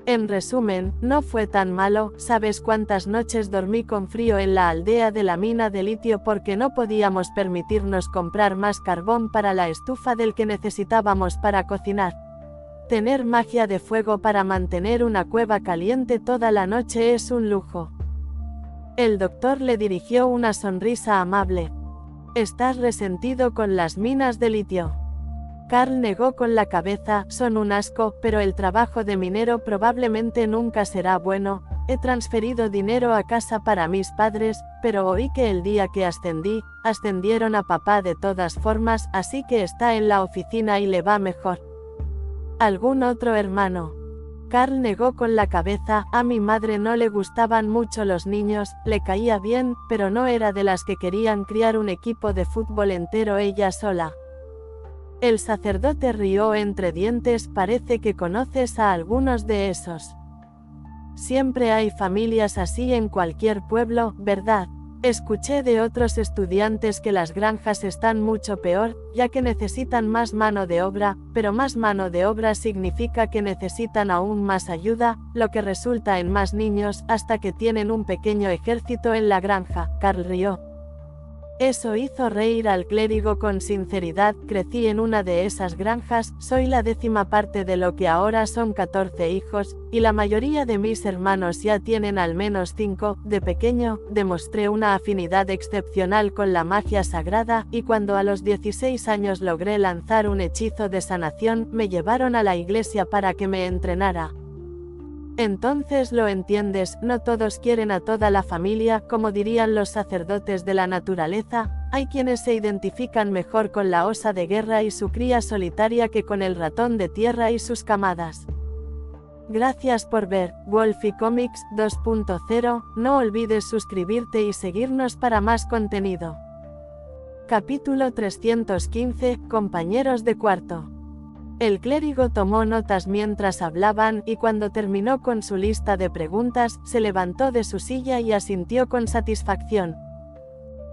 En resumen, no fue tan malo. ¿Sabes cuántas noches dormí con frío en la aldea de la mina de litio porque no podíamos permitirnos comprar más carbón para la estufa del que necesitábamos para cocinar? Tener magia de fuego para mantener una cueva caliente toda la noche es un lujo. El doctor le dirigió una sonrisa amable. ¿Estás resentido con las minas de litio? Carl negó con la cabeza. Son un asco, pero el trabajo de minero probablemente nunca será bueno. He transferido dinero a casa para mis padres, pero oí que el día que ascendieron a papá de todas formas, así que está en la oficina y le va mejor. ¿Algún otro hermano?, Carl negó con la cabeza. A mi madre no le gustaban mucho los niños, le caía bien, pero no era de las que querían criar un equipo de fútbol entero ella sola. El sacerdote rió entre dientes. Parece que conoces a algunos de esos. Siempre hay familias así en cualquier pueblo, ¿verdad? Escuché de otros estudiantes que las granjas están mucho peor, ya que necesitan más mano de obra, pero más mano de obra significa que necesitan aún más ayuda, lo que resulta en más niños, hasta que tienen un pequeño ejército en la granja. Carl rió. Eso hizo reír al clérigo con sinceridad. Crecí en una de esas granjas, soy la 10ª parte de lo que ahora son 14 hijos, y la mayoría de mis hermanos ya tienen al menos 5. De pequeño, demostré una afinidad excepcional con la magia sagrada, y cuando a los 16 años logré lanzar un hechizo de sanación, me llevaron a la iglesia para que me entrenara. Entonces lo entiendes, no todos quieren a toda la familia, como dirían los sacerdotes de la naturaleza, hay quienes se identifican mejor con la osa de guerra y su cría solitaria que con el ratón de tierra y sus camadas. Gracias por ver Wolfie Comics 2.0, no olvides suscribirte y seguirnos para más contenido. Capítulo 315, compañeros de cuarto. El clérigo tomó notas mientras hablaban, y cuando terminó con su lista de preguntas, se levantó de su silla y asintió con satisfacción.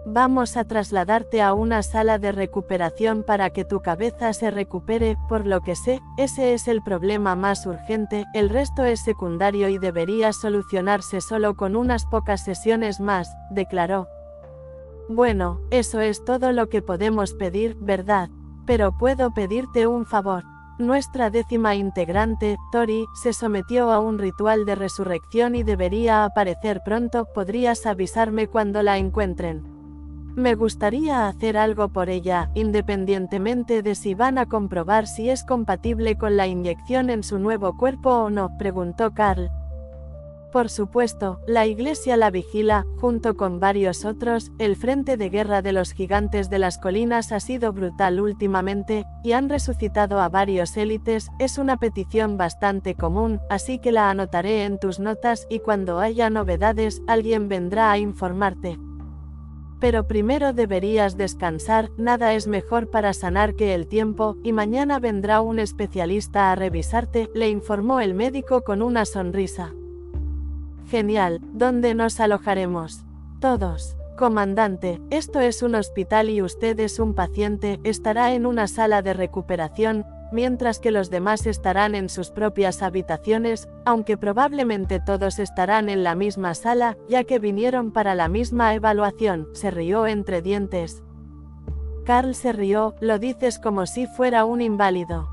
Vamos a trasladarte a una sala de recuperación para que tu cabeza se recupere. Por lo que sé, ese es el problema más urgente, el resto es secundario y debería solucionarse solo con unas pocas sesiones más, declaró. Bueno, eso es todo lo que podemos pedir, ¿verdad? Pero puedo pedirte un favor. Nuestra 10ª integrante, Tori, se sometió a un ritual de resurrección y debería aparecer pronto. ¿Podrías avisarme cuando la encuentren? Me gustaría hacer algo por ella, independientemente de si van a comprobar si es compatible con la inyección en su nuevo cuerpo o no, preguntó Carl. Por supuesto, la iglesia la vigila, junto con varios otros. El frente de guerra de los gigantes de las colinas ha sido brutal últimamente, y han resucitado a varios élites. Es una petición bastante común, así que la anotaré en tus notas, y cuando haya novedades, alguien vendrá a informarte. Pero primero deberías descansar, nada es mejor para sanar que el tiempo, y mañana vendrá un especialista a revisarte, le informó el médico con una sonrisa. Genial, ¿dónde nos alojaremos? Todos. Comandante, esto es un hospital y usted es un paciente, estará en una sala de recuperación, mientras que los demás estarán en sus propias habitaciones, aunque probablemente todos estarán en la misma sala, ya que vinieron para la misma evaluación, se rió entre dientes. Carl se rió, lo dices como si fuera un inválido.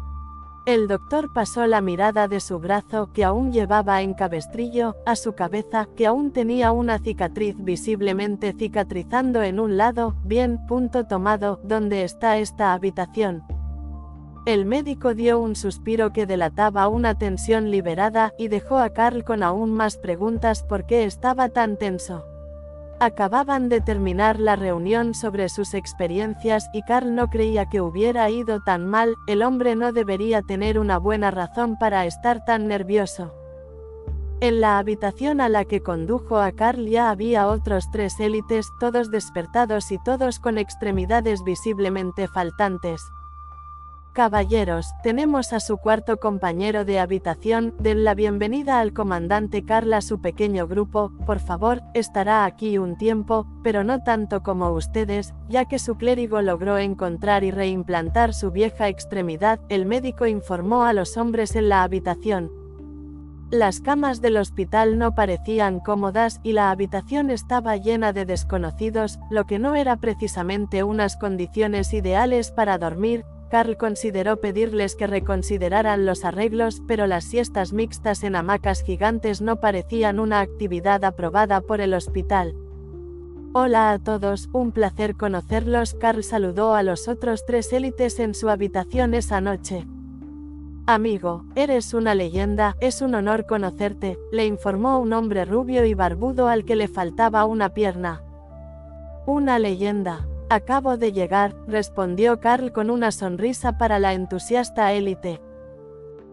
El doctor pasó la mirada de su brazo, que aún llevaba en cabestrillo, a su cabeza, que aún tenía una cicatriz visiblemente cicatrizando en un lado. Bien, punto tomado, ¿dónde está esta habitación? El médico dio un suspiro que delataba una tensión liberada, y dejó a Carl con aún más preguntas. ¿Por qué estaba tan tenso? Acababan de terminar la reunión sobre sus experiencias y Carl no creía que hubiera ido tan mal. El hombre no debería tener una buena razón para estar tan nervioso. En la habitación a la que condujo a Carl ya había otros 3 élites, todos despertados y todos con extremidades visiblemente faltantes. Caballeros, tenemos a su cuarto compañero de habitación. Den la bienvenida al comandante Carl a su pequeño grupo, por favor. Estará aquí un tiempo, pero no tanto como ustedes, ya que su clérigo logró encontrar y reimplantar su vieja extremidad. El médico informó a los hombres en la habitación. Las camas del hospital no parecían cómodas y la habitación estaba llena de desconocidos, lo que no era precisamente unas condiciones ideales para dormir. Carl consideró pedirles que reconsideraran los arreglos, pero las siestas mixtas en hamacas gigantes no parecían una actividad aprobada por el hospital. Hola a todos, un placer conocerlos. Carl saludó a los otros 3 élites en su habitación esa noche. Amigo, eres una leyenda, es un honor conocerte, le informó un hombre rubio y barbudo al que le faltaba una pierna. Una leyenda. Acabo de llegar, respondió Carl con una sonrisa para la entusiasta élite.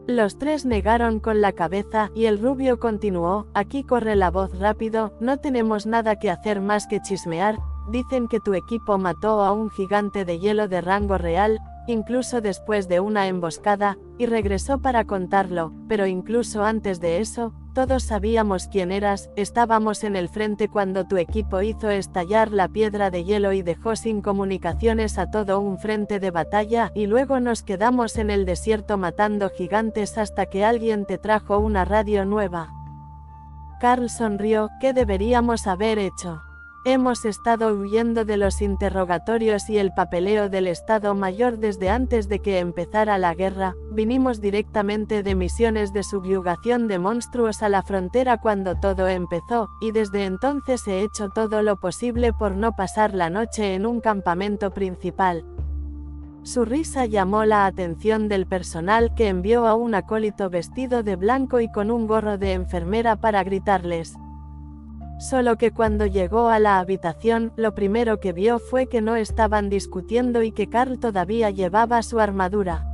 Los tres negaron con la cabeza, y el rubio continuó: aquí corre la voz rápido, no tenemos nada que hacer más que chismear. Dicen que tu equipo mató a un gigante de hielo de rango real, incluso después de una emboscada, y regresó para contarlo, pero incluso antes de eso, todos sabíamos quién eras. Estábamos en el frente cuando tu equipo hizo estallar la piedra de hielo y dejó sin comunicaciones a todo un frente de batalla, y luego nos quedamos en el desierto matando gigantes hasta que alguien te trajo una radio nueva. Carl sonrió. ¿Qué deberíamos haber hecho? Hemos estado huyendo de los interrogatorios y el papeleo del Estado Mayor desde antes de que empezara la guerra. Vinimos directamente de misiones de subyugación de monstruos a la frontera cuando todo empezó, y desde entonces he hecho todo lo posible por no pasar la noche en un campamento principal. Su risa llamó la atención del personal, que envió a un acólito vestido de blanco y con un gorro de enfermera para gritarles. Solo que cuando llegó a la habitación, lo primero que vio fue que no estaban discutiendo y que Carl todavía llevaba su armadura.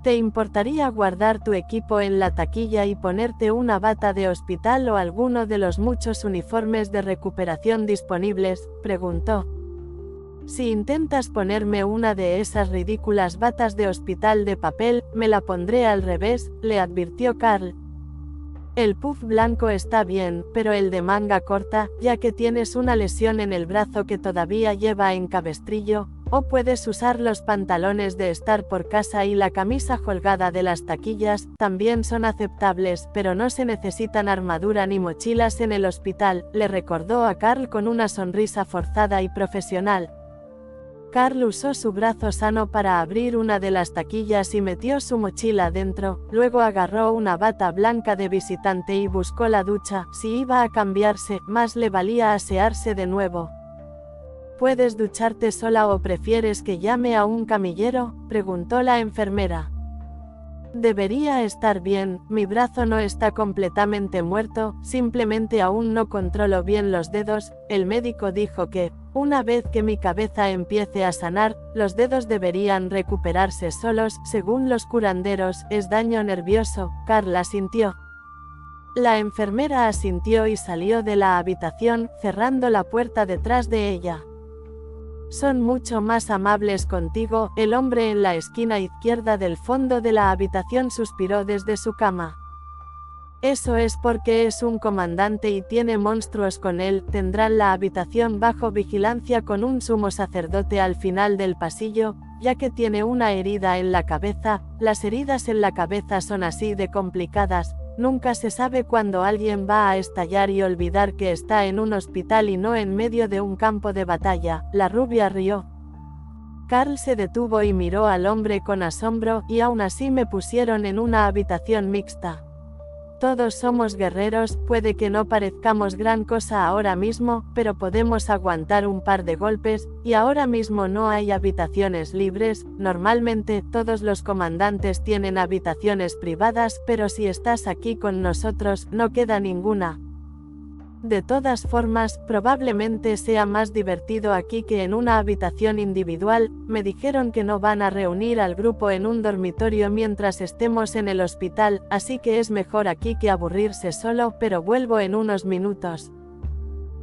¿Te importaría guardar tu equipo en la taquilla y ponerte una bata de hospital o alguno de los muchos uniformes de recuperación disponibles?, preguntó. Si intentas ponerme una de esas ridículas batas de hospital de papel, me la pondré al revés, le advirtió Carl. El puff blanco está bien, pero el de manga corta, ya que tienes una lesión en el brazo que todavía lleva en cabestrillo, o puedes usar los pantalones de estar por casa y la camisa holgada de las taquillas, también son aceptables, pero no se necesitan armadura ni mochilas en el hospital, le recordó a Carl con una sonrisa forzada y profesional. Carl usó su brazo sano para abrir una de las taquillas y metió su mochila dentro, luego agarró una bata blanca de visitante y buscó la ducha. Si iba a cambiarse, más le valía asearse de nuevo. ¿Puedes ducharte sola o prefieres que llame a un camillero?, preguntó la enfermera. Debería estar bien, mi brazo no está completamente muerto, simplemente aún no controlo bien los dedos. El médico dijo que, una vez que mi cabeza empiece a sanar, los dedos deberían recuperarse solos. Según los curanderos, es daño nervioso. Carl asintió. La enfermera asintió y salió de la habitación, cerrando la puerta detrás de ella. Son mucho más amables contigo. El hombre en la esquina izquierda del fondo de la habitación suspiró desde su cama. Eso es porque es un comandante y tiene monstruos con él. Tendrán la habitación bajo vigilancia con un sumo sacerdote al final del pasillo, ya que tiene una herida en la cabeza. Las heridas en la cabeza son así de complicadas. Nunca se sabe cuándo alguien va a estallar y olvidar que está en un hospital y no en medio de un campo de batalla. La rubia rió. Carl se detuvo y miró al hombre con asombro. Y aún así me pusieron en una habitación mixta. Todos somos guerreros, puede que no parezcamos gran cosa ahora mismo, pero podemos aguantar un par de golpes, y ahora mismo no hay habitaciones libres. Normalmente todos los comandantes tienen habitaciones privadas, pero si estás aquí con nosotros, no queda ninguna. De todas formas, probablemente sea más divertido aquí que en una habitación individual. Me dijeron que no van a reunir al grupo en un dormitorio mientras estemos en el hospital, así que es mejor aquí que aburrirse solo, pero vuelvo en unos minutos.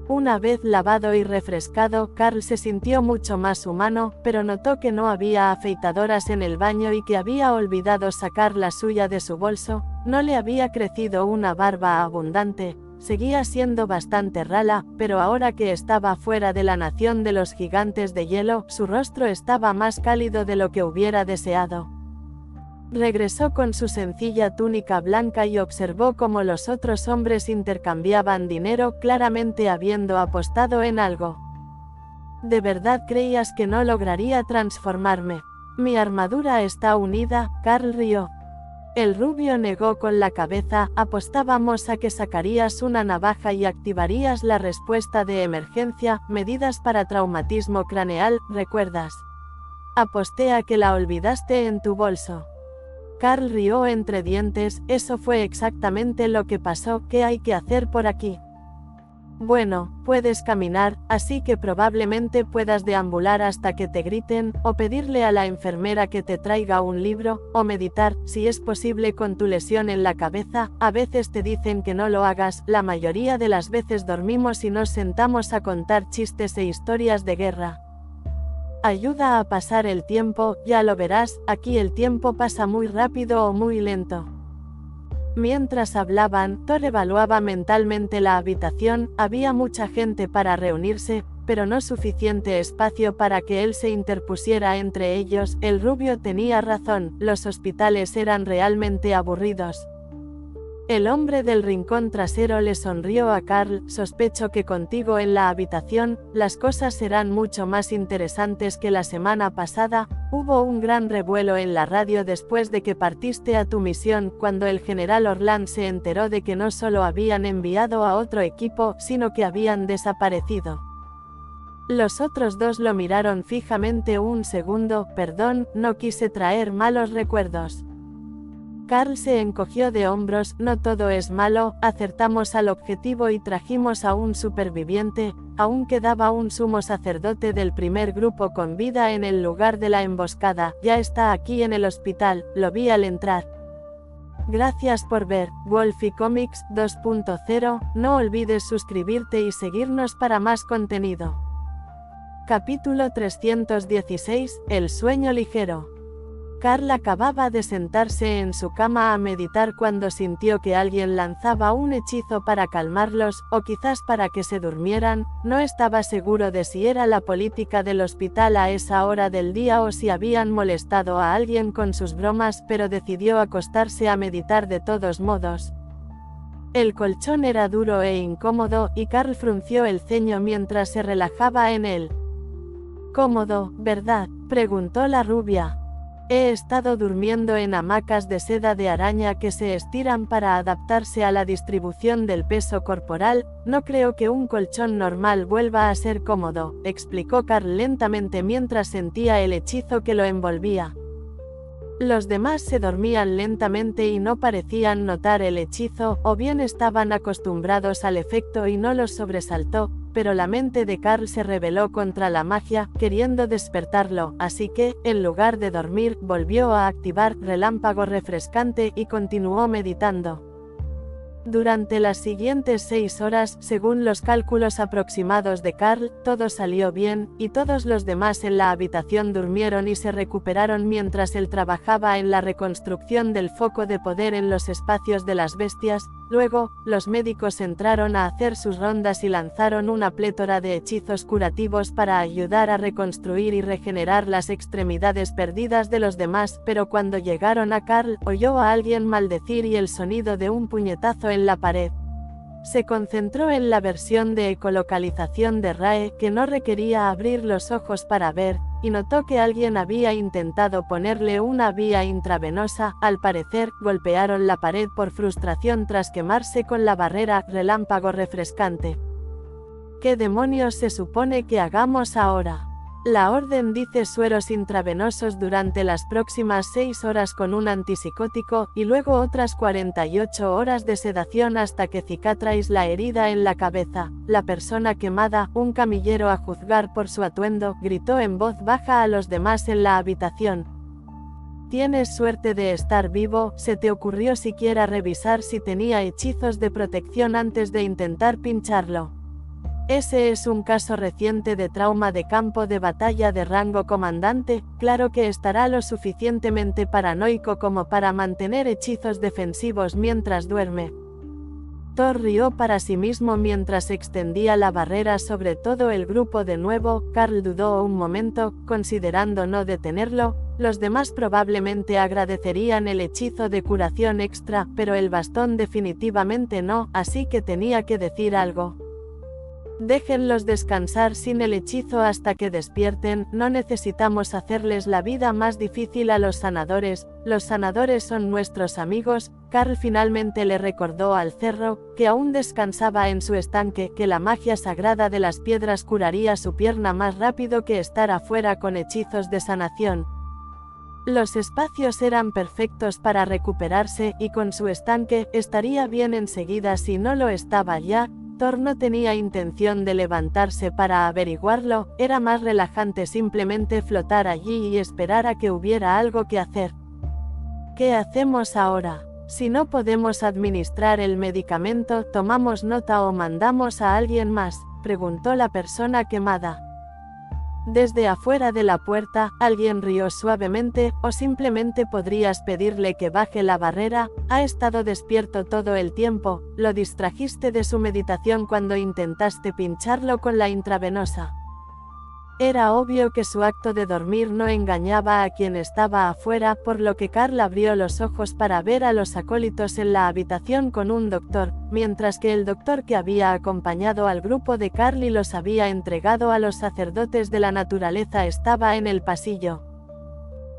Una vez lavado y refrescado, Carl se sintió mucho más humano, pero notó que no había afeitadoras en el baño y que había olvidado sacar la suya de su bolso. No le había crecido una barba abundante. Seguía siendo bastante rala, pero ahora que estaba fuera de la nación de los gigantes de hielo, su rostro estaba más cálido de lo que hubiera deseado. Regresó con su sencilla túnica blanca y observó cómo los otros hombres intercambiaban dinero, claramente habiendo apostado en algo. ¿De verdad creías que no lograría transformarme? Mi armadura está unida. Carl rió. El rubio negó con la cabeza. Apostábamos a que sacarías una navaja y activarías la respuesta de emergencia, medidas para traumatismo craneal, ¿recuerdas? Aposté a que la olvidaste en tu bolso. Carl rió entre dientes. Eso fue exactamente lo que pasó. ¿Qué hay que hacer por aquí? Bueno, puedes caminar, así que probablemente puedas deambular hasta que te griten, o pedirle a la enfermera que te traiga un libro, o meditar, si es posible con tu lesión en la cabeza. A veces te dicen que no lo hagas, la mayoría de las veces dormimos y nos sentamos a contar chistes e historias de guerra. Ayuda a pasar el tiempo, ya lo verás, aquí el tiempo pasa muy rápido o muy lento. Mientras hablaban, Thor evaluaba mentalmente la habitación. Había mucha gente para reunirse, pero no suficiente espacio para que él se interpusiera entre ellos. El rubio tenía razón, los hospitales eran realmente aburridos. El hombre del rincón trasero le sonrió a Carl. Sospecho que contigo en la habitación, las cosas serán mucho más interesantes que la semana pasada. Hubo un gran revuelo en la radio después de que partiste a tu misión, cuando el general Orland se enteró de que no solo habían enviado a otro equipo, sino que habían desaparecido. Los otros dos lo miraron fijamente un segundo. Perdón, no quise traer malos recuerdos. Carl se encogió de hombros. No todo es malo, acertamos al objetivo y trajimos a un superviviente. Aún quedaba un sumo sacerdote del primer grupo con vida en el lugar de la emboscada. Ya está aquí en el hospital, lo vi al entrar. Gracias por ver Wolfie Comics 2.0, no olvides suscribirte y seguirnos para más contenido. Capítulo 316, El sueño ligero. Carl acababa de sentarse en su cama a meditar cuando sintió que alguien lanzaba un hechizo para calmarlos, o quizás para que se durmieran. No estaba seguro de si era la política del hospital a esa hora del día o si habían molestado a alguien con sus bromas, pero decidió acostarse a meditar de todos modos. El colchón era duro e incómodo, y Carl frunció el ceño mientras se relajaba en él. «Cómodo, ¿verdad?», preguntó la rubia. He estado durmiendo en hamacas de seda de araña que se estiran para adaptarse a la distribución del peso corporal. No creo que un colchón normal vuelva a ser cómodo, explicó Carl lentamente mientras sentía el hechizo que lo envolvía. Los demás se dormían lentamente y no parecían notar el hechizo, o bien estaban acostumbrados al efecto y no los sobresaltó, pero la mente de Carl se rebeló contra la magia, queriendo despertarlo, así que, en lugar de dormir, volvió a activar relámpago refrescante y continuó meditando. Durante las siguientes 6 horas, según los cálculos aproximados de Carl, todo salió bien, y todos los demás en la habitación durmieron y se recuperaron mientras él trabajaba en la reconstrucción del foco de poder en los espacios de las bestias. Luego, los médicos entraron a hacer sus rondas y lanzaron una plétora de hechizos curativos para ayudar a reconstruir y regenerar las extremidades perdidas de los demás, pero cuando llegaron a Carl, oyó a alguien maldecir y el sonido de un puñetazo en la pared. Se concentró en la versión de ecolocalización de RAE, que no requería abrir los ojos para ver, y notó que alguien había intentado ponerle una vía intravenosa. Al parecer, golpearon la pared por frustración tras quemarse con la barrera relámpago refrescante. ¿Qué demonios se supone que hagamos ahora? La orden dice sueros intravenosos durante las próximas 6 horas con un antipsicótico, y luego otras 48 horas de sedación hasta que cicatráis la herida en la cabeza. La persona quemada, un camillero a juzgar por su atuendo, gritó en voz baja a los demás en la habitación. Tienes suerte de estar vivo. ¿Se te ocurrió siquiera revisar si tenía hechizos de protección antes de intentar pincharlo? Ese es un caso reciente de trauma de campo de batalla de rango comandante. Claro que estará lo suficientemente paranoico como para mantener hechizos defensivos mientras duerme. Thor rió para sí mismo mientras extendía la barrera sobre todo el grupo de nuevo. Carl dudó un momento, considerando no detenerlo. Los demás probablemente agradecerían el hechizo de curación extra, pero el bastón definitivamente no, así que tenía que decir algo. Déjenlos descansar sin el hechizo hasta que despierten. No necesitamos hacerles la vida más difícil a los sanadores son nuestros amigos. Carl finalmente le recordó al cerro, que aún descansaba en su estanque, que la magia sagrada de las piedras curaría su pierna más rápido que estar afuera con hechizos de sanación. Los espacios eran perfectos para recuperarse, y con su estanque, estaría bien enseguida si no lo estaba ya. Thor no tenía intención de levantarse para averiguarlo, era más relajante simplemente flotar allí y esperar a que hubiera algo que hacer. ¿Qué hacemos ahora? Si no podemos administrar el medicamento, ¿tomamos nota o mandamos a alguien más?, preguntó la persona quemada. Desde afuera de la puerta, alguien rió suavemente, o simplemente podrías pedirle que baje la barrera, ha estado despierto todo el tiempo, lo distrajiste de su meditación cuando intentaste pincharlo con la intravenosa. Era obvio que su acto de dormir no engañaba a quien estaba afuera, por lo que Carl abrió los ojos para ver a los acólitos en la habitación con un doctor, mientras que el doctor que había acompañado al grupo de Carl y los había entregado a los sacerdotes de la naturaleza estaba en el pasillo.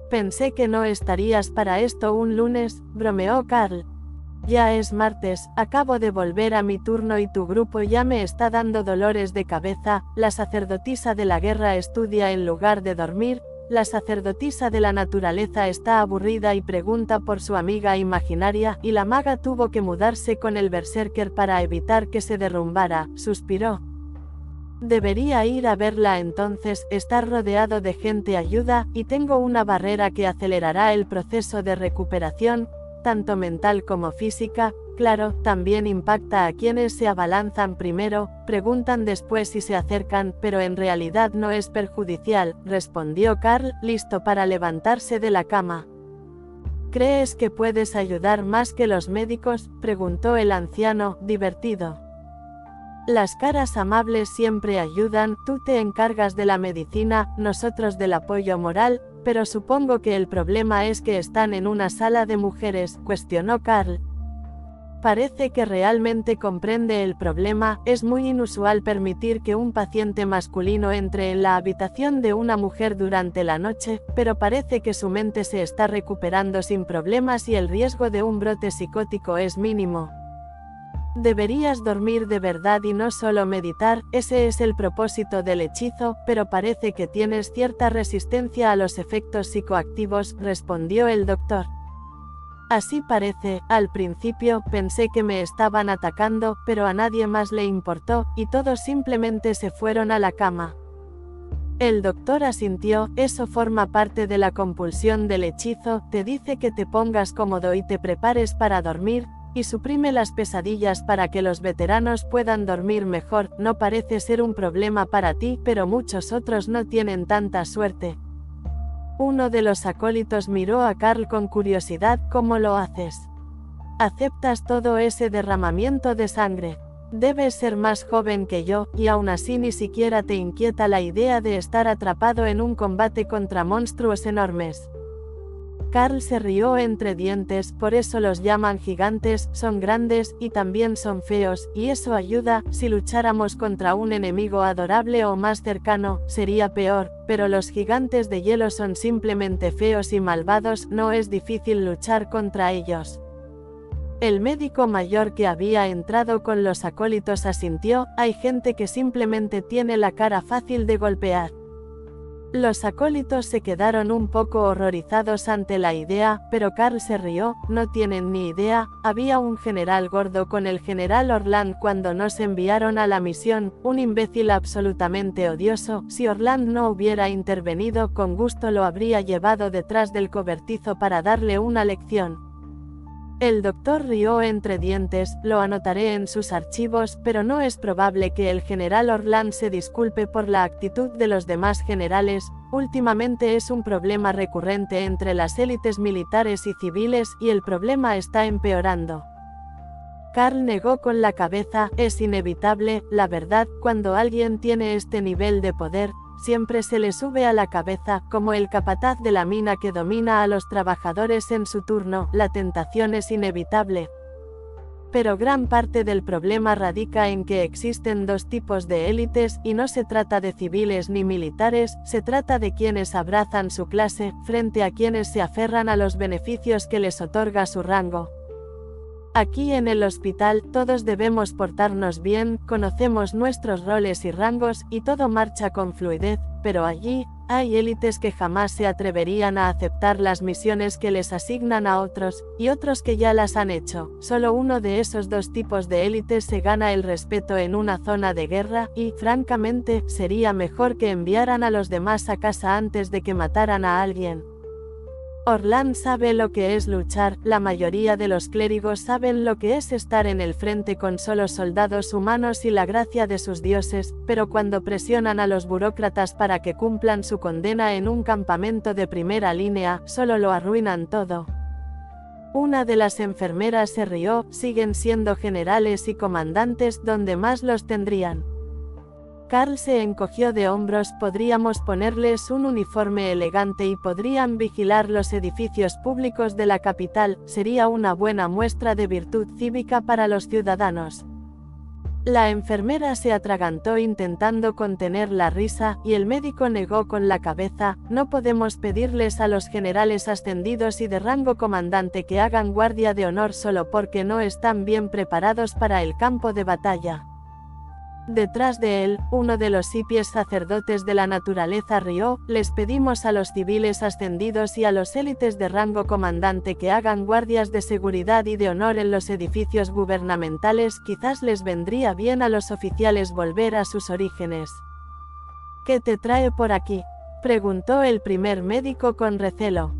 Pensé que no estarías para esto un lunes, bromeó Carl. Ya es martes, acabo de volver a mi turno y tu grupo ya me está dando dolores de cabeza. La sacerdotisa de la guerra estudia en lugar de dormir, la sacerdotisa de la naturaleza está aburrida y pregunta por su amiga imaginaria, y la maga tuvo que mudarse con el berserker para evitar que se derrumbara, suspiró. Debería ir a verla entonces, estar rodeado de gente ayuda, y tengo una barrera que acelerará el proceso de recuperación, tanto mental como física. Claro, también impacta a quienes se abalanzan primero, preguntan después y se acercan, pero en realidad no es perjudicial, respondió Carl, listo para levantarse de la cama. ¿Crees que puedes ayudar más que los médicos?, preguntó el anciano, divertido. Las caras amables siempre ayudan, tú te encargas de la medicina, nosotros del apoyo moral, pero supongo que el problema es que están en una sala de mujeres, cuestionó Carl. Parece que realmente comprende el problema, es muy inusual permitir que un paciente masculino entre en la habitación de una mujer durante la noche, pero parece que su mente se está recuperando sin problemas y el riesgo de un brote psicótico es mínimo. Deberías dormir de verdad y no solo meditar, ese es el propósito del hechizo, pero parece que tienes cierta resistencia a los efectos psicoactivos, respondió el doctor. Así parece, al principio pensé que me estaban atacando, pero a nadie más le importó, y todos simplemente se fueron a la cama. El doctor asintió, eso forma parte de la compulsión del hechizo, te dice que te pongas cómodo y te prepares para dormir, y suprime las pesadillas para que los veteranos puedan dormir mejor. No parece ser un problema para ti, pero muchos otros no tienen tanta suerte. Uno de los acólitos miró a Carl con curiosidad. ¿Cómo lo haces? ¿Aceptas todo ese derramamiento de sangre? Debes ser más joven que yo, y aún así ni siquiera te inquieta la idea de estar atrapado en un combate contra monstruos enormes. Carl se rió entre dientes, por eso los llaman gigantes, son grandes, y también son feos, y eso ayuda. Si lucháramos contra un enemigo adorable o más cercano, sería peor, pero los gigantes de hielo son simplemente feos y malvados, no es difícil luchar contra ellos. El médico mayor que había entrado con los acólitos asintió, hay gente que simplemente tiene la cara fácil de golpear. Los acólitos se quedaron un poco horrorizados ante la idea, pero Carl se rió, no tienen ni idea, había un general gordo con el general Orland cuando nos enviaron a la misión, un imbécil absolutamente odioso. Si Orland no hubiera intervenido, con gusto lo habría llevado detrás del cobertizo para darle una lección. El doctor rió entre dientes, lo anotaré en sus archivos, pero no es probable que el general Orland se disculpe por la actitud de los demás generales. Últimamente es un problema recurrente entre las élites militares y civiles, y el problema está empeorando. Carl negó con la cabeza, es inevitable, la verdad, cuando alguien tiene este nivel de poder, siempre se le sube a la cabeza, como el capataz de la mina que domina a los trabajadores en su turno, la tentación es inevitable. Pero gran parte del problema radica en que existen dos tipos de élites, y no se trata de civiles ni militares, se trata de quienes abrazan su clase, frente a quienes se aferran a los beneficios que les otorga su rango. Aquí en el hospital, todos debemos portarnos bien, conocemos nuestros roles y rangos, y todo marcha con fluidez, pero allí, Hay élites que jamás se atreverían a aceptar las misiones que les asignan a otros, y otros que ya las han hecho. Solo uno de esos dos tipos de élites se gana el respeto en una zona de guerra, y, francamente, sería mejor que enviaran a los demás a casa antes de que mataran a alguien. Orlan sabe lo que es luchar, la mayoría de los clérigos saben lo que es estar en el frente con solo soldados humanos y la gracia de sus dioses, pero cuando presionan a los burócratas para que cumplan su condena en un campamento de primera línea, solo lo arruinan todo. Una de las enfermeras se rió, siguen siendo generales y comandantes donde más los tendrían. Carl se encogió de hombros. Podríamos ponerles un uniforme elegante y podrían vigilar los edificios públicos de la capital, sería una buena muestra de virtud cívica para los ciudadanos. La enfermera se atragantó intentando contener la risa, y el médico negó con la cabeza. No podemos pedirles a los generales ascendidos y de rango comandante que hagan guardia de honor solo porque no están bien preparados para el campo de batalla. Detrás de él, uno de los hipies sacerdotes de la naturaleza rió. Les pedimos a los civiles ascendidos y a los élites de rango comandante que hagan guardias de seguridad y de honor en los edificios gubernamentales. Quizás les vendría bien a los oficiales volver a sus orígenes. ¿Qué te trae por aquí?, preguntó el primer médico con recelo.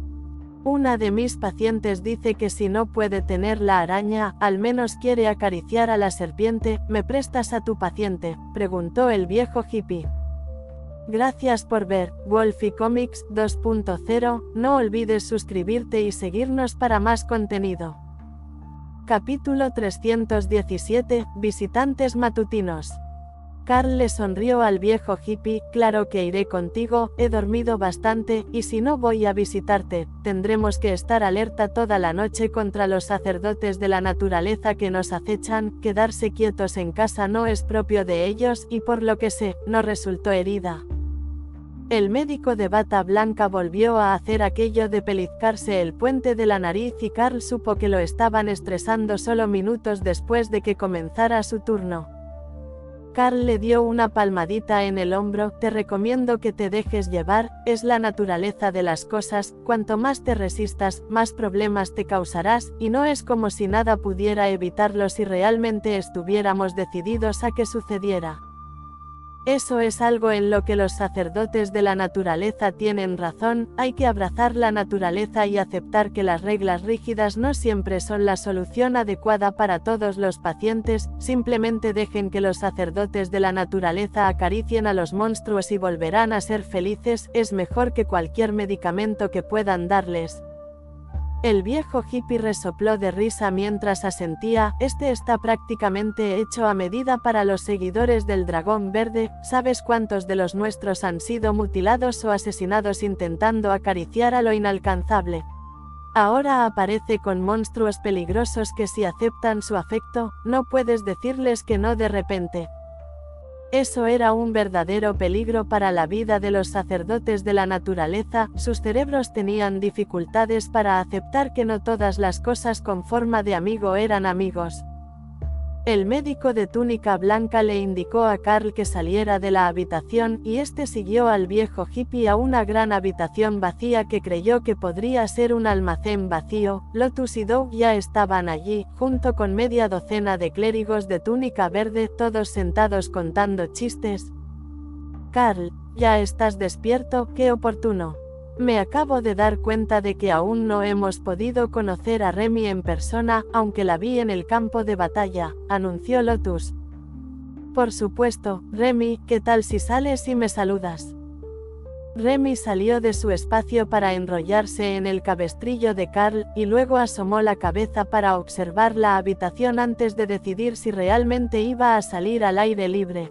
Una de mis pacientes dice que si no puede tener la araña, al menos quiere acariciar a la serpiente. ¿Me prestas a tu paciente?, preguntó el viejo hippie. Gracias por ver Wolfie Comics 2.0, no olvides suscribirte y seguirnos para más contenido. Capítulo 317, Visitantes matutinos. Carl le sonrió al viejo hippie. Claro que iré contigo, he dormido bastante, y si no voy a visitarte, tendremos que estar alerta toda la noche contra los sacerdotes de la naturaleza que nos acechan. Quedarse quietos en casa no es propio de ellos, y por lo que sé, no resultó herida. El médico de bata blanca volvió a hacer aquello de pellizcarse el puente de la nariz y Carl supo que lo estaban estresando solo minutos después de que comenzara su turno. Carl le dio una palmadita en el hombro. Te recomiendo que te dejes llevar, es la naturaleza de las cosas, cuanto más te resistas, más problemas te causarás, y no es como si nada pudiera evitarlo si realmente estuviéramos decididos a que sucediera. Eso es algo en lo que los sacerdotes de la naturaleza tienen razón. Hay que abrazar la naturaleza y aceptar que las reglas rígidas no siempre son la solución adecuada para todos los pacientes. Simplemente dejen que los sacerdotes de la naturaleza acaricien a los monstruos y volverán a ser felices. Es mejor que cualquier medicamento que puedan darles. El viejo hippie resopló de risa mientras asentía. Este está prácticamente hecho a medida para los seguidores del dragón verde. ¿Sabes cuántos de los nuestros han sido mutilados o asesinados intentando acariciar a lo inalcanzable? Ahora aparece con monstruos peligrosos que si aceptan su afecto, no puedes decirles que no de repente. Eso era un verdadero peligro para la vida de los sacerdotes de la naturaleza. Sus cerebros tenían dificultades para aceptar que no todas las cosas con forma de amigo eran amigos. El médico de túnica blanca le indicó a Carl que saliera de la habitación, y este siguió al viejo hippie a una gran habitación vacía que creyó que podría ser un almacén vacío. Lotus y Doug ya estaban allí, junto con media docena de clérigos de túnica verde, todos sentados contando chistes. Carl, ¿ya estás despierto? ¡Qué oportuno! Me acabo de dar cuenta de que aún no hemos podido conocer a Remy en persona, aunque la vi en el campo de batalla, anunció Lotus. Por supuesto, Remy, ¿qué tal si sales y me saludas? Remy salió de su espacio para enrollarse en el cabestrillo de Carl, y luego asomó la cabeza para observar la habitación antes de decidir si realmente iba a salir al aire libre.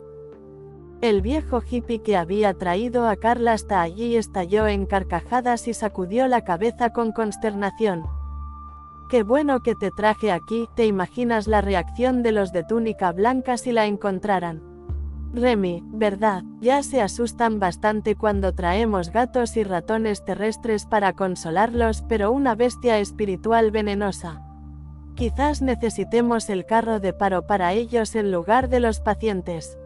El viejo hippie que había traído a Carl hasta allí estalló en carcajadas y sacudió la cabeza con consternación. «Qué bueno que te traje aquí, ¿te imaginas la reacción de los de túnica blanca si la encontraran? Remy, ¿verdad? Ya se asustan bastante cuando traemos gatos y ratones terrestres para consolarlos, pero una bestia espiritual venenosa. Quizás necesitemos el carro de paro para ellos en lugar de los pacientes».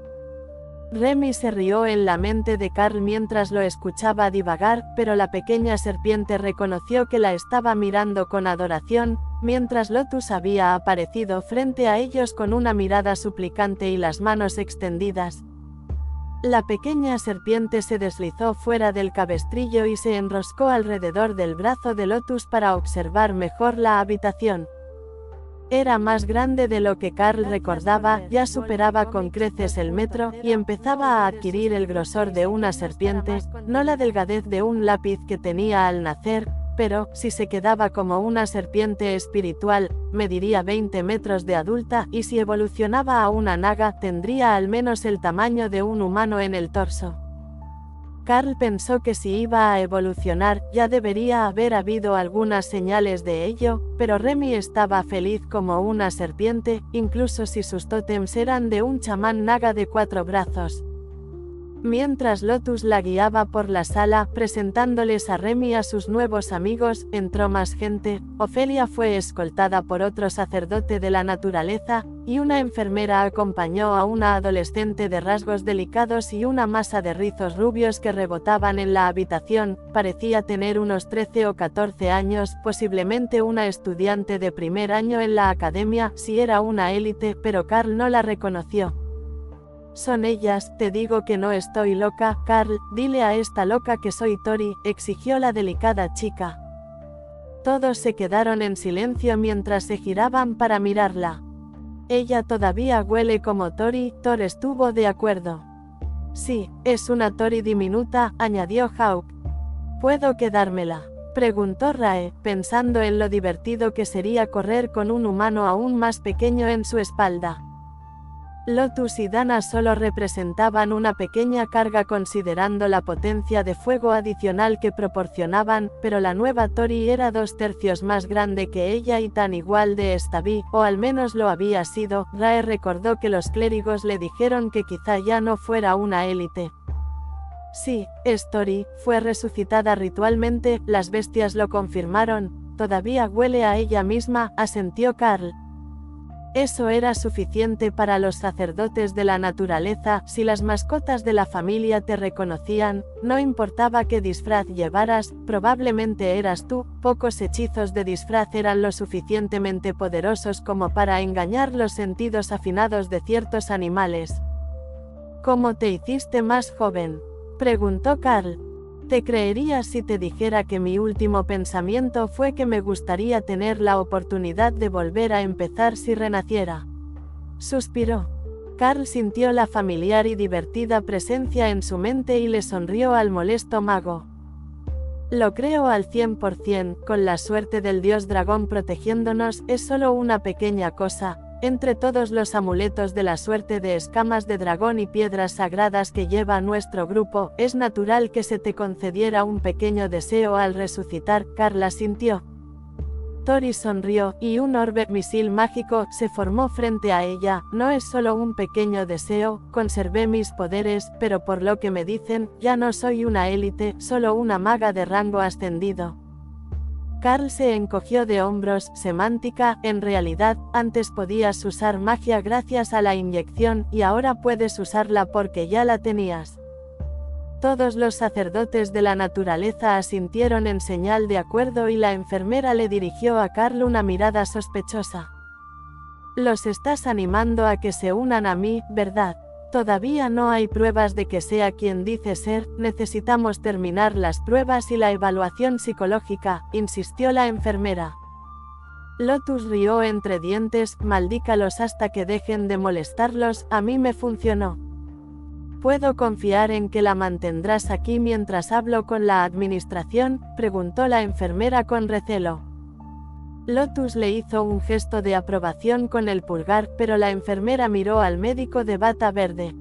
Remy se rió en la mente de Carl mientras lo escuchaba divagar, pero la pequeña serpiente reconoció que la estaba mirando con adoración, mientras Lotus había aparecido frente a ellos con una mirada suplicante y las manos extendidas. La pequeña serpiente se deslizó fuera del cabestrillo y se enroscó alrededor del brazo de Lotus para observar mejor la habitación. Era más grande de lo que Carl recordaba, ya superaba con creces el metro, y empezaba a adquirir el grosor de una serpiente, no la delgadez de un lápiz que tenía al nacer, pero, si se quedaba como una serpiente espiritual, mediría 20 metros de adulta, y si evolucionaba a una naga, tendría al menos el tamaño de un humano en el torso. Carl pensó que si iba a evolucionar, ya debería haber habido algunas señales de ello, pero Remy estaba feliz como una serpiente, incluso si sus tótems eran de un chamán naga de 4 brazos. Mientras Lotus la guiaba por la sala, presentándoles a Remy a sus nuevos amigos, entró más gente. Ofelia fue escoltada por otro sacerdote de la naturaleza, y una enfermera acompañó a una adolescente de rasgos delicados y una masa de rizos rubios que rebotaban en la habitación. Parecía tener unos 13 o 14 años, posiblemente una estudiante de primer año en la academia, si era una élite, pero Carl no la reconoció. Son ellas, te digo que no estoy loca, Carl, dile a esta loca que soy Tori, exigió la delicada chica. Todos se quedaron en silencio mientras se giraban para mirarla. Ella todavía huele como Tori, Thor estuvo de acuerdo. Sí, es una Tori diminuta, añadió Hawk. ¿Puedo quedármela?, preguntó Rae, pensando en lo divertido que sería correr con un humano aún más pequeño en su espalda. Lotus y Dana solo representaban una pequeña carga considerando la potencia de fuego adicional que proporcionaban, pero la nueva Tori era 2/3 más grande que ella y tan igual de estabil, o al menos lo había sido. Rae recordó que los clérigos le dijeron que quizá ya no fuera una élite. Sí, es Tori, fue resucitada ritualmente, las bestias lo confirmaron, todavía huele a ella misma, asintió Carl. Eso era suficiente para los sacerdotes de la naturaleza. Si las mascotas de la familia te reconocían, no importaba qué disfraz llevaras, probablemente eras tú. Pocos hechizos de disfraz eran lo suficientemente poderosos como para engañar los sentidos afinados de ciertos animales. ¿Cómo te hiciste más joven?, preguntó Carl. Te creerías si te dijera que mi último pensamiento fue que me gustaría tener la oportunidad de volver a empezar si renaciera. Suspiró. Carl sintió la familiar y divertida presencia en su mente y le sonrió al molesto mago. Lo creo al 100%, con la suerte del dios dragón protegiéndonos, es solo una pequeña cosa. Entre todos los amuletos de la suerte de escamas de dragón y piedras sagradas que lleva nuestro grupo, es natural que se te concediera un pequeño deseo al resucitar. Carl asintió. Tori sonrió, y un orbe misil mágico se formó frente a ella. No es solo un pequeño deseo, conservé mis poderes, pero por lo que me dicen, ya no soy una élite, solo una maga de rango ascendido. Carl se encogió de hombros. Semántica, en realidad, antes podías usar magia gracias a la inyección, y ahora puedes usarla porque ya la tenías. Todos los sacerdotes de la naturaleza asintieron en señal de acuerdo y la enfermera le dirigió a Carl una mirada sospechosa. Los estás animando a que se unan a mí, ¿verdad? Todavía no hay pruebas de que sea quien dice ser, necesitamos terminar las pruebas y la evaluación psicológica, insistió la enfermera. Lotus rió entre dientes, maldícalos hasta que dejen de molestarlos, a mí me funcionó. ¿Puedo confiar en que la mantendrás aquí mientras hablo con la administración?, preguntó la enfermera con recelo. Lotus le hizo un gesto de aprobación con el pulgar, pero la enfermera miró al médico de bata verde.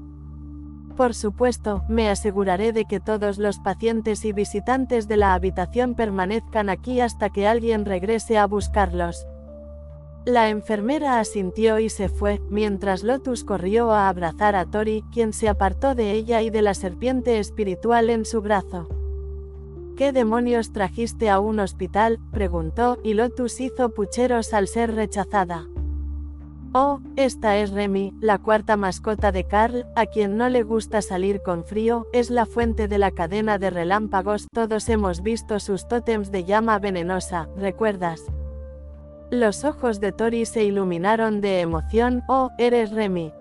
Por supuesto, me aseguraré de que todos los pacientes y visitantes de la habitación permanezcan aquí hasta que alguien regrese a buscarlos. La enfermera asintió y se fue, mientras Lotus corrió a abrazar a Tori, quien se apartó de ella y de la serpiente espiritual en su brazo. ¿Qué demonios trajiste a un hospital?, preguntó, y Lotus hizo pucheros al ser rechazada. Oh, esta es Remy, la cuarta mascota de Carl, a quien no le gusta salir con frío, es la fuente de la cadena de relámpagos, todos hemos visto sus tótems de llama venenosa, ¿recuerdas? Los ojos de Tori se iluminaron de emoción. Oh, eres Remy.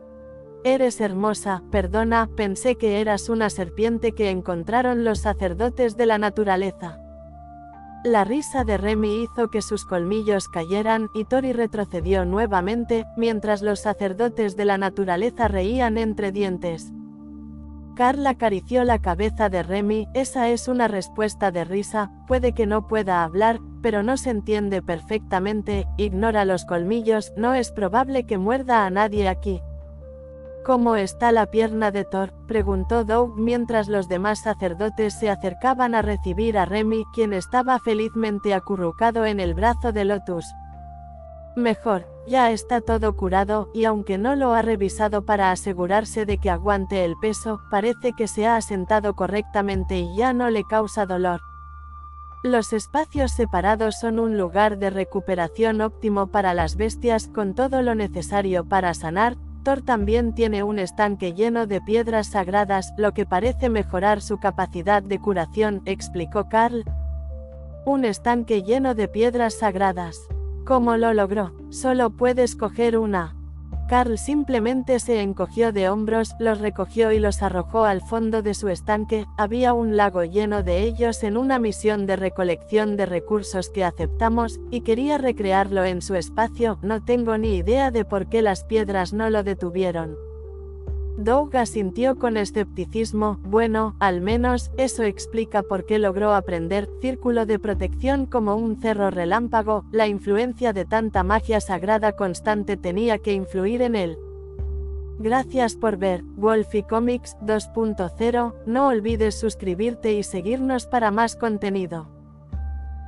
Eres hermosa, perdona, pensé que eras una serpiente que encontraron los sacerdotes de la naturaleza. La risa de Remy hizo que sus colmillos cayeran, y Tori retrocedió nuevamente, mientras los sacerdotes de la naturaleza reían entre dientes. Carl acarició la cabeza de Remy. Esa es una respuesta de risa, puede que no pueda hablar, pero no se entiende perfectamente, ignora los colmillos, no es probable que muerda a nadie aquí. ¿Cómo está la pierna de Thor?, preguntó Doug mientras los demás sacerdotes se acercaban a recibir a Remy, quien estaba felizmente acurrucado en el brazo de Lotus. Mejor, ya está todo curado, y aunque no lo ha revisado para asegurarse de que aguante el peso, parece que se ha asentado correctamente y ya no le causa dolor. Los espacios separados son un lugar de recuperación óptimo para las bestias, con todo lo necesario para sanar. Thor también tiene un estanque lleno de piedras sagradas, lo que parece mejorar su capacidad de curación, explicó Carl. Un estanque lleno de piedras sagradas. ¿Cómo lo logró? Solo puedes coger una. Carl simplemente se encogió de hombros, los recogió y los arrojó al fondo de su estanque. Había un lago lleno de ellos en una misión de recolección de recursos que aceptamos, y quería recrearlo en su espacio. No tengo ni idea de por qué las piedras no lo detuvieron. Doug asintió con escepticismo. Bueno, al menos, eso explica por qué logró aprender círculo de protección como un cerro relámpago. La influencia de tanta magia sagrada constante tenía que influir en él. Gracias por ver Wolfie Comics 2.0, no olvides suscribirte y seguirnos para más contenido.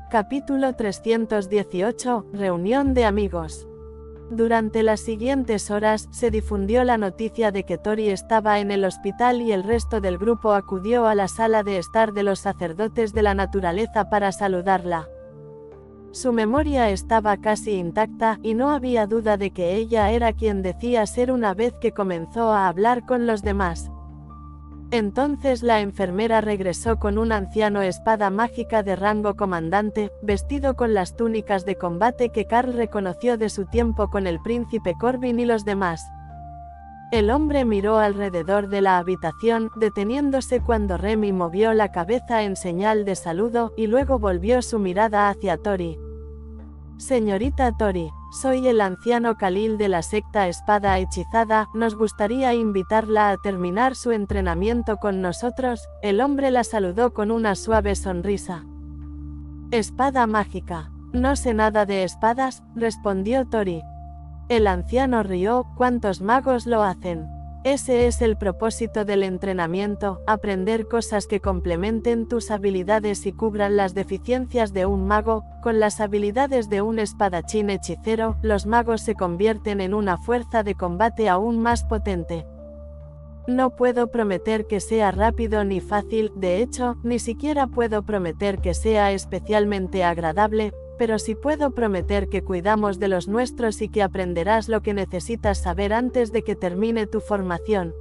Capítulo 318, Reunión de amigos. Durante las siguientes horas, se difundió la noticia de que Tori estaba en el hospital y el resto del grupo acudió a la sala de estar de los sacerdotes de la naturaleza para saludarla. Su memoria estaba casi intacta, y no había duda de que ella era quien decía ser una vez que comenzó a hablar con los demás. Entonces la enfermera regresó con un anciano espada mágica de rango comandante, vestido con las túnicas de combate que Carl reconoció de su tiempo con el príncipe Corbin y los demás. El hombre miró alrededor de la habitación, deteniéndose cuando Remy movió la cabeza en señal de saludo, y luego volvió su mirada hacia Tori. Señorita Tori, soy el anciano Khalil de la secta Espada Hechizada, nos gustaría invitarla a terminar su entrenamiento con nosotros. El hombre la saludó con una suave sonrisa. Espada mágica. No sé nada de espadas, respondió Tori. El anciano rió. ¿Cuántos magos lo hacen? Ese es el propósito del entrenamiento, aprender cosas que complementen tus habilidades y cubran las deficiencias de un mago. Con las habilidades de un espadachín hechicero, los magos se convierten en una fuerza de combate aún más potente. No puedo prometer que sea rápido ni fácil, de hecho, ni siquiera puedo prometer que sea especialmente agradable, pero sí puedo prometer que cuidamos de los nuestros y que aprenderás lo que necesitas saber antes de que termine tu formación.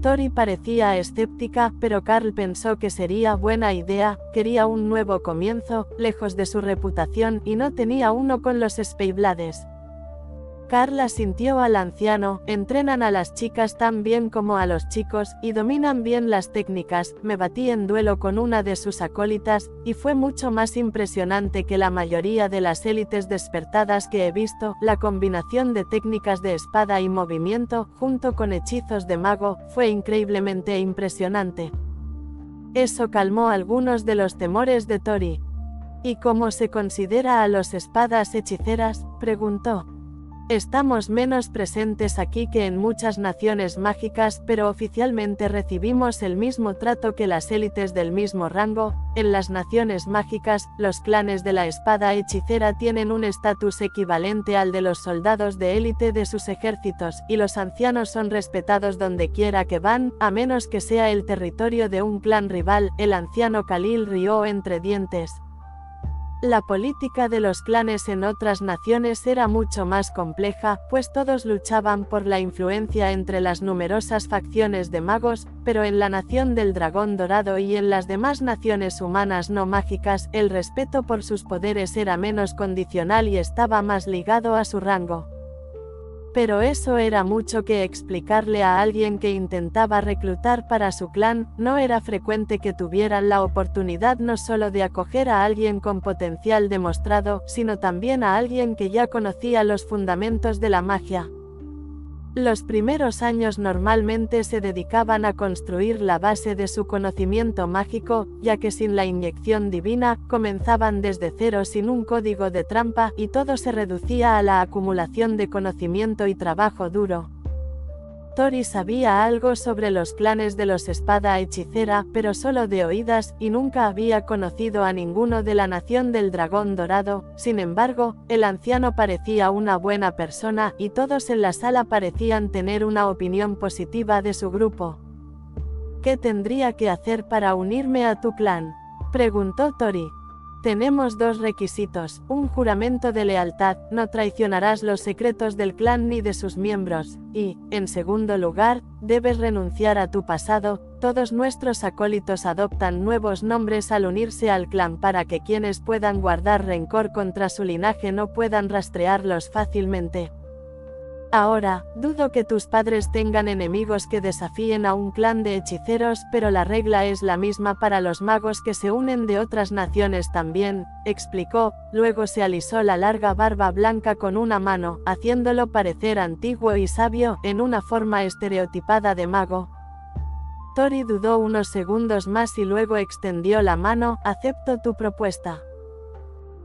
Tori parecía escéptica, pero Carl pensó que sería buena idea. Quería un nuevo comienzo, lejos de su reputación, y no tenía uno con los Speyblades. Carl asintió al anciano. Entrenan a las chicas tan bien como a los chicos, y dominan bien las técnicas. Me batí en duelo con una de sus acólitas, y fue mucho más impresionante que la mayoría de las élites despertadas que he visto. La combinación de técnicas de espada y movimiento, junto con hechizos de mago, fue increíblemente impresionante. Eso calmó algunos de los temores de Tori. ¿Y cómo se considera a los espadas hechiceras?, preguntó. Estamos menos presentes aquí que en muchas naciones mágicas, pero oficialmente recibimos el mismo trato que las élites del mismo rango. En las naciones mágicas, los clanes de la espada hechicera tienen un estatus equivalente al de los soldados de élite de sus ejércitos, y los ancianos son respetados donde quiera que van, a menos que sea el territorio de un clan rival. El anciano Khalil rió entre dientes. La política de los clanes en otras naciones era mucho más compleja, pues todos luchaban por la influencia entre las numerosas facciones de magos, pero en la nación del dragón dorado y en las demás naciones humanas no mágicas, el respeto por sus poderes era menos condicional y estaba más ligado a su rango. Pero eso era mucho que explicarle a alguien que intentaba reclutar para su clan. No era frecuente que tuvieran la oportunidad no solo de acoger a alguien con potencial demostrado, sino también a alguien que ya conocía los fundamentos de la magia. Los primeros años normalmente se dedicaban a construir la base de su conocimiento mágico, ya que sin la inyección divina, comenzaban desde cero sin un código de trampa, y todo se reducía a la acumulación de conocimiento y trabajo duro. Tori sabía algo sobre los clanes de los espada hechicera, pero solo de oídas, y nunca había conocido a ninguno de la nación del dragón dorado. Sin embargo, el anciano parecía una buena persona, y todos en la sala parecían tener una opinión positiva de su grupo. ¿Qué tendría que hacer para unirme a tu clan?, preguntó Tori. Tenemos dos requisitos: un juramento de lealtad, no traicionarás los secretos del clan ni de sus miembros, y, en segundo lugar, debes renunciar a tu pasado. Todos nuestros acólitos adoptan nuevos nombres al unirse al clan para que quienes puedan guardar rencor contra su linaje no puedan rastrearlos fácilmente. Ahora, dudo que tus padres tengan enemigos que desafíen a un clan de hechiceros, pero la regla es la misma para los magos que se unen de otras naciones también, explicó. Luego se alisó la larga barba blanca con una mano, haciéndolo parecer antiguo y sabio, en una forma estereotipada de mago. Tori dudó unos segundos más y luego extendió la mano. Acepto tu propuesta.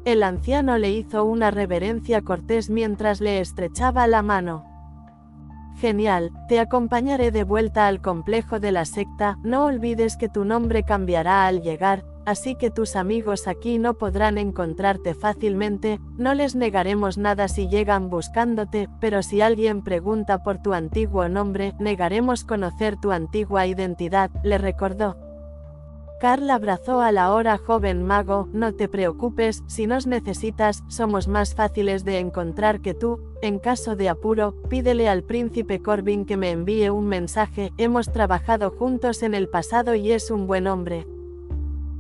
El anciano le hizo una reverencia cortés mientras le estrechaba la mano. Genial, te acompañaré de vuelta al complejo de la secta. No olvides que tu nombre cambiará al llegar, así que tus amigos aquí no podrán encontrarte fácilmente. No les negaremos nada si llegan buscándote, pero si alguien pregunta por tu antiguo nombre, negaremos conocer tu antigua identidad, le recordó. Carl abrazó al ahora joven mago. No te preocupes, si nos necesitas, somos más fáciles de encontrar que tú. En caso de apuro, pídele al príncipe Corbin que me envíe un mensaje. Hemos trabajado juntos en el pasado y es un buen hombre.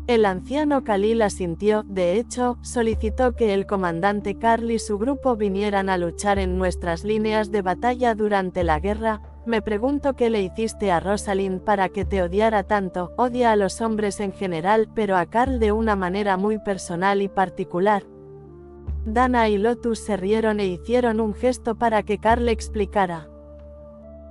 El anciano Khalil asintió. De hecho, solicitó que el comandante Carl y su grupo vinieran a luchar en nuestras líneas de batalla durante la guerra. Me pregunto qué le hiciste a Rosalind para que te odiara tanto. Odia a los hombres en general, pero a Carl de una manera muy personal y particular. Dana y Lotus se rieron e hicieron un gesto para que Carl explicara.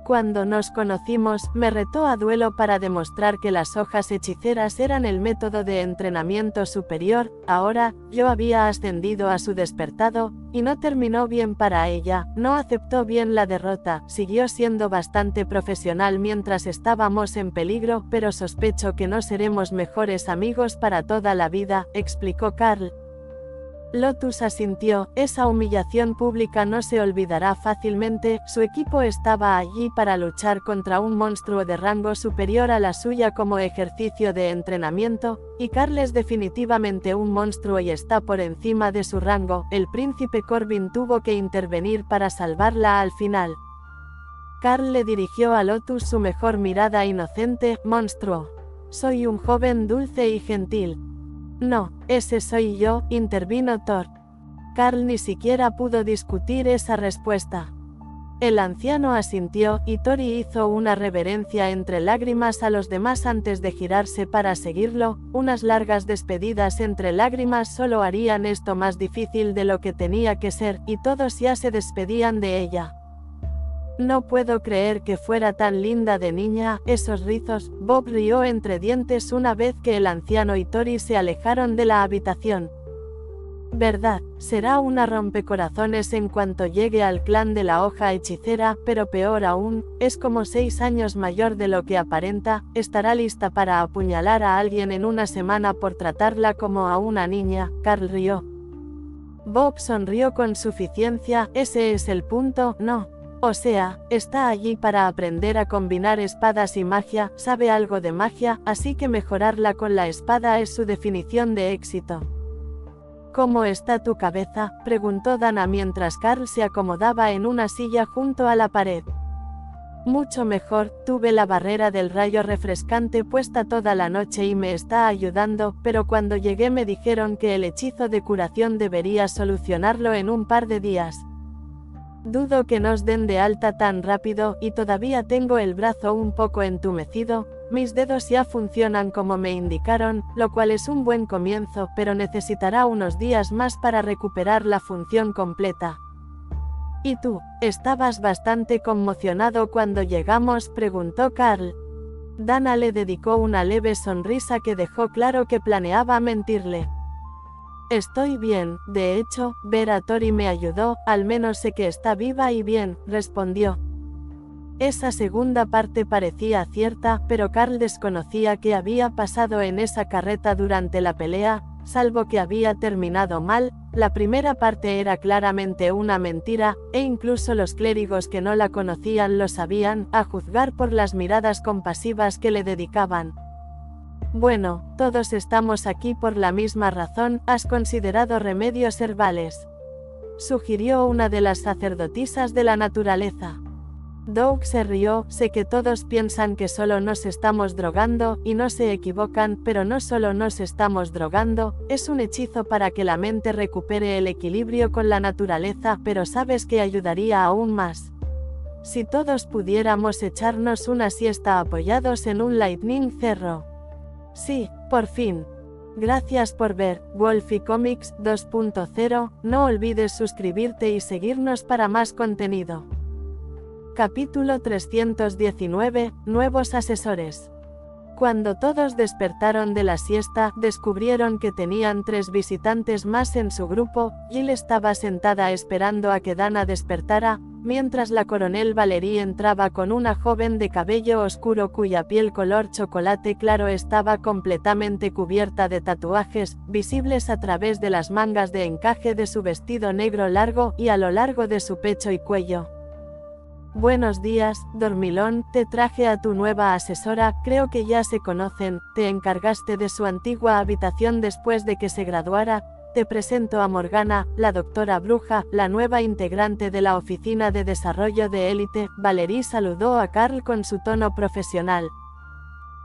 Cuando nos conocimos, me retó a duelo para demostrar que las hojas hechiceras eran el método de entrenamiento superior. Ahora, yo había ascendido a su despertado, y no terminó bien para ella. No aceptó bien la derrota, siguió siendo bastante profesional mientras estábamos en peligro, pero sospecho que no seremos mejores amigos para toda la vida, explicó Carl. Lotus asintió. Esa humillación pública no se olvidará fácilmente. Su equipo estaba allí para luchar contra un monstruo de rango superior a la suya como ejercicio de entrenamiento, y Carl es definitivamente un monstruo y está por encima de su rango. El príncipe Corbin tuvo que intervenir para salvarla al final. Carl le dirigió a Lotus su mejor mirada inocente. Monstruo. Soy un joven dulce y gentil. No, ese soy yo, intervino Thor. Carl ni siquiera pudo discutir esa respuesta. El anciano asintió, y Tori hizo una reverencia entre lágrimas a los demás antes de girarse para seguirlo. Unas largas despedidas entre lágrimas solo harían esto más difícil de lo que tenía que ser, y todos ya se despedían de ella. No puedo creer que fuera tan linda de niña, esos rizos. Bob rió entre dientes una vez que el anciano y Tori se alejaron de la habitación. Verdad, será una rompecorazones en cuanto llegue al clan de la hoja hechicera, pero peor aún, es como 6 años mayor de lo que aparenta. Estará lista para apuñalar a alguien en una semana por tratarla como a una niña. Carl rió. Bob sonrió con suficiencia. Ese es el punto, ¿no? O sea, está allí para aprender a combinar espadas y magia, sabe algo de magia, así que mejorarla con la espada es su definición de éxito. ¿Cómo está tu cabeza?, preguntó Dana mientras Carl se acomodaba en una silla junto a la pared. Mucho mejor, tuve la barrera del rayo refrescante puesta toda la noche y me está ayudando, pero cuando llegué me dijeron que el hechizo de curación debería solucionarlo en un par de días. Dudo que nos den de alta tan rápido, y todavía tengo el brazo un poco entumecido. Mis dedos ya funcionan como me indicaron, lo cual es un buen comienzo, pero necesitará unos días más para recuperar la función completa. ¿Y tú, estabas bastante conmocionado cuando llegamos?, preguntó Carl. Dana le dedicó una leve sonrisa que dejó claro que planeaba mentirle. Estoy bien, de hecho, ver a Tori me ayudó, al menos sé que está viva y bien, respondió. Esa segunda parte parecía cierta, pero Carl desconocía qué había pasado en esa carreta durante la pelea, salvo que había terminado mal. La primera parte era claramente una mentira, e incluso los clérigos que no la conocían lo sabían, a juzgar por las miradas compasivas que le dedicaban. Bueno, todos estamos aquí por la misma razón. ¿Has considerado remedios herbales?, sugirió una de las sacerdotisas de la naturaleza. Doug se rió. Sé que todos piensan que solo nos estamos drogando, y no se equivocan, pero no solo nos estamos drogando, es un hechizo para que la mente recupere el equilibrio con la naturaleza, pero sabes que ayudaría aún más. Si todos pudiéramos echarnos una siesta apoyados en un lightning cerro. Sí, por fin. Gracias por ver Wolfie Comics 2.0, no olvides suscribirte y seguirnos para más contenido. Capítulo 319, Nuevos asesores. Cuando todos despertaron de la siesta, descubrieron que tenían 3 visitantes más en su grupo. Jill estaba sentada esperando a que Dana despertara, mientras la coronel Valerie entraba con una joven de cabello oscuro cuya piel color chocolate claro estaba completamente cubierta de tatuajes, visibles a través de las mangas de encaje de su vestido negro largo y a lo largo de su pecho y cuello. Buenos días, dormilón, te traje a tu nueva asesora, creo que ya se conocen, te encargaste de su antigua habitación después de que se graduara. Te presento a Morgana, la doctora bruja, la nueva integrante de la oficina de desarrollo de élite. Valerie saludó a Carl con su tono profesional.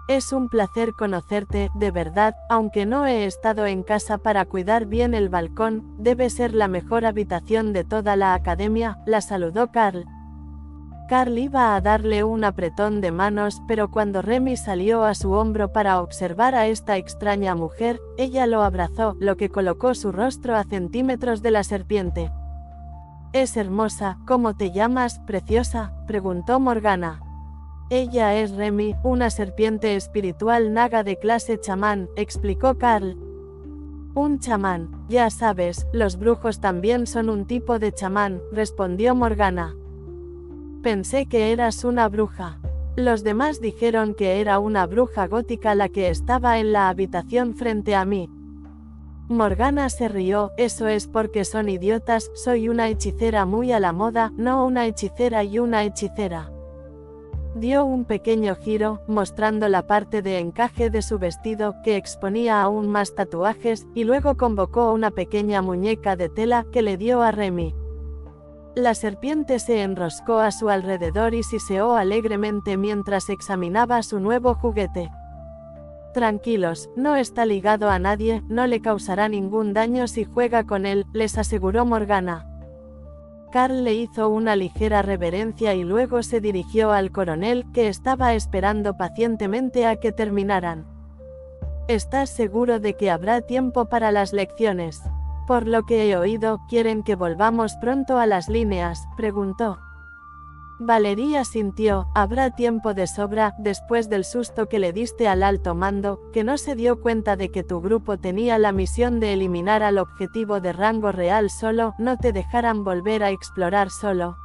Es un placer conocerte, de verdad, aunque no he estado en casa para cuidar bien el balcón, debe ser la mejor habitación de toda la academia, la saludó Carl. Carl iba a darle un apretón de manos, pero cuando Remy salió a su hombro para observar a esta extraña mujer, ella lo abrazó, lo que colocó su rostro a centímetros de la serpiente. Es hermosa. ¿Cómo te llamas, preciosa?, preguntó Morgana. Ella es Remy, una serpiente espiritual naga de clase chamán, explicó Carl. Un chamán, ya sabes, los brujos también son un tipo de chamán, respondió Morgana. Pensé que eras una bruja. Los demás dijeron que era una bruja gótica la que estaba en la habitación frente a mí. Morgana se rió. Eso es porque son idiotas, soy una hechicera muy a la moda, no una hechicera y una hechicera. Dio un pequeño giro, mostrando la parte de encaje de su vestido, que exponía aún más tatuajes, y luego convocó una pequeña muñeca de tela, que le dio a Remy. La serpiente se enroscó a su alrededor y siseó alegremente mientras examinaba su nuevo juguete. Tranquilos, no está ligado a nadie, no le causará ningún daño si juega con él, les aseguró Morgana. Carl le hizo una ligera reverencia y luego se dirigió al coronel, que estaba esperando pacientemente a que terminaran. ¿Estás seguro de que habrá tiempo para las lecciones? Por lo que he oído, ¿quieren que volvamos pronto a las líneas?, preguntó. Valerie asintió. Habrá tiempo de sobra, después del susto que le diste al alto mando, que no se dio cuenta de que tu grupo tenía la misión de eliminar al objetivo de rango real solo, no te dejaran volver a explorar solo.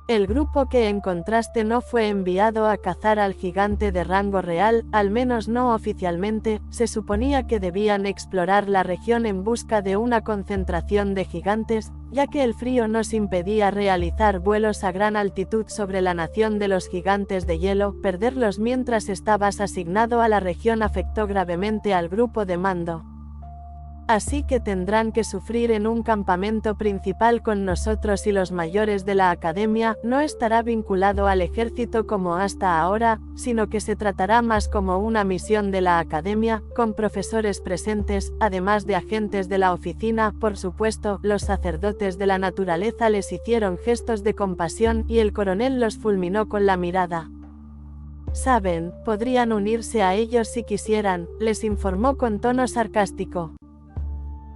El grupo que encontraste no fue enviado a cazar al gigante de rango real, al menos no oficialmente. Se suponía que debían explorar la región en busca de una concentración de gigantes, ya que el frío nos impedía realizar vuelos a gran altitud sobre la nación de los gigantes de hielo. Perderlos mientras estabas asignado a la región afectó gravemente al grupo de mando. Así que tendrán que sufrir en un campamento principal con nosotros y los mayores de la academia. No estará vinculado al ejército como hasta ahora, sino que se tratará más como una misión de la academia, con profesores presentes, además de agentes de la oficina. Por supuesto, los sacerdotes de la naturaleza les hicieron gestos de compasión y el coronel los fulminó con la mirada. Saben, podrían unirse a ellos si quisieran, les informó con tono sarcástico.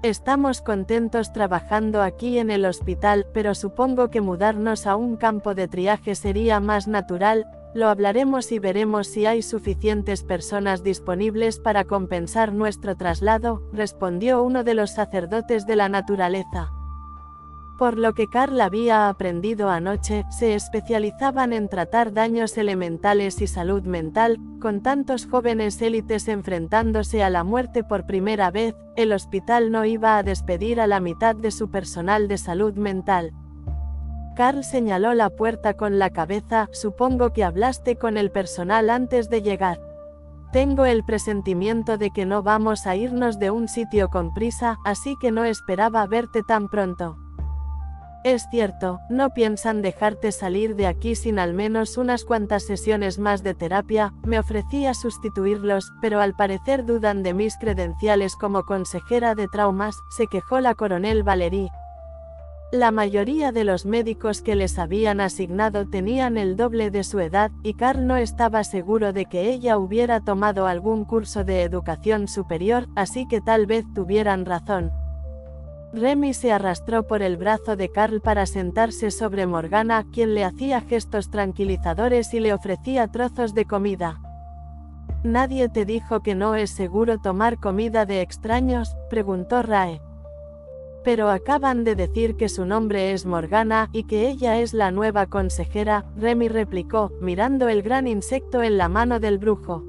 Estamos contentos trabajando aquí en el hospital, pero supongo que mudarnos a un campo de triaje sería más natural. Lo hablaremos y veremos si hay suficientes personas disponibles para compensar nuestro traslado, respondió uno de los sacerdotes de la naturaleza. Por lo que Carl había aprendido anoche, se especializaban en tratar daños elementales y salud mental. Con tantos jóvenes élites enfrentándose a la muerte por primera vez, el hospital no iba a despedir a la mitad de su personal de salud mental. Carl señaló la puerta con la cabeza. Supongo que hablaste con el personal antes de llegar. Tengo el presentimiento de que no vamos a irnos de un sitio con prisa, así que no esperaba verte tan pronto. Es cierto, no piensan dejarte salir de aquí sin al menos unas cuantas sesiones más de terapia. Me ofrecí a sustituirlos, pero al parecer dudan de mis credenciales como consejera de traumas, se quejó la coronel Valerie. La mayoría de los médicos que les habían asignado tenían el doble de su edad, y Carl no estaba seguro de que ella hubiera tomado algún curso de educación superior, así que tal vez tuvieran razón. Remy se arrastró por el brazo de Carl para sentarse sobre Morgana, quien le hacía gestos tranquilizadores y le ofrecía trozos de comida. ¿Nadie te dijo que no es seguro tomar comida de extraños?, preguntó Rae. Pero acaban de decir que su nombre es Morgana y que ella es la nueva consejera, Remy replicó, mirando el gran insecto en la mano del brujo.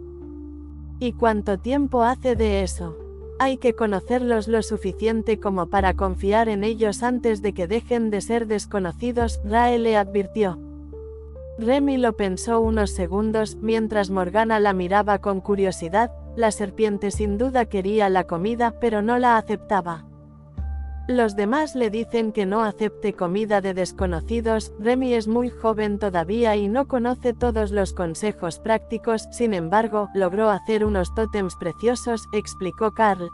¿Y cuánto tiempo hace de eso? Hay que conocerlos lo suficiente como para confiar en ellos antes de que dejen de ser desconocidos, Rae le advirtió. Remy lo pensó unos segundos, mientras Morgana la miraba con curiosidad. La serpiente sin duda quería la comida, pero no la aceptaba. Los demás le dicen que no acepte comida de desconocidos. Remy es muy joven todavía y no conoce todos los consejos prácticos, sin embargo, logró hacer unos tótems preciosos, explicó Carl.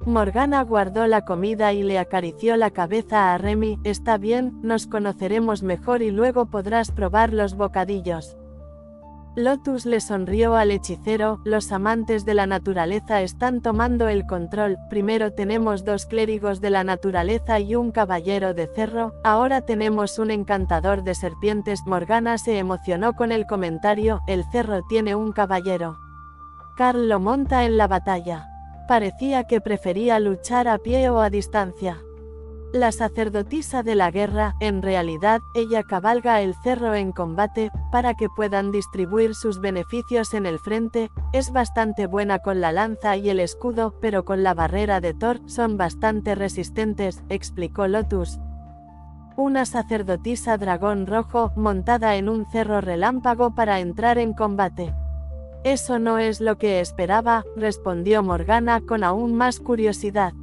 Morgana guardó la comida y le acarició la cabeza a Remy. Está bien, nos conoceremos mejor y luego podrás probar los bocadillos. Lotus le sonrió al hechicero. Los amantes de la naturaleza están tomando el control. Primero tenemos 2 clérigos de la naturaleza y un caballero de cerro, ahora tenemos un encantador de serpientes. Morgana se emocionó con el comentario, el cerro tiene un caballero. Carl lo monta en la batalla. Parecía que prefería luchar a pie o a distancia. La sacerdotisa de la guerra, en realidad, ella cabalga el cerro en combate, para que puedan distribuir sus beneficios en el frente. Es bastante buena con la lanza y el escudo, pero con la barrera de Thor son bastante resistentes, explicó Lotus. Una sacerdotisa dragón rojo, montada en un cerro relámpago para entrar en combate. Eso no es lo que esperaba, respondió Morgana con aún más curiosidad.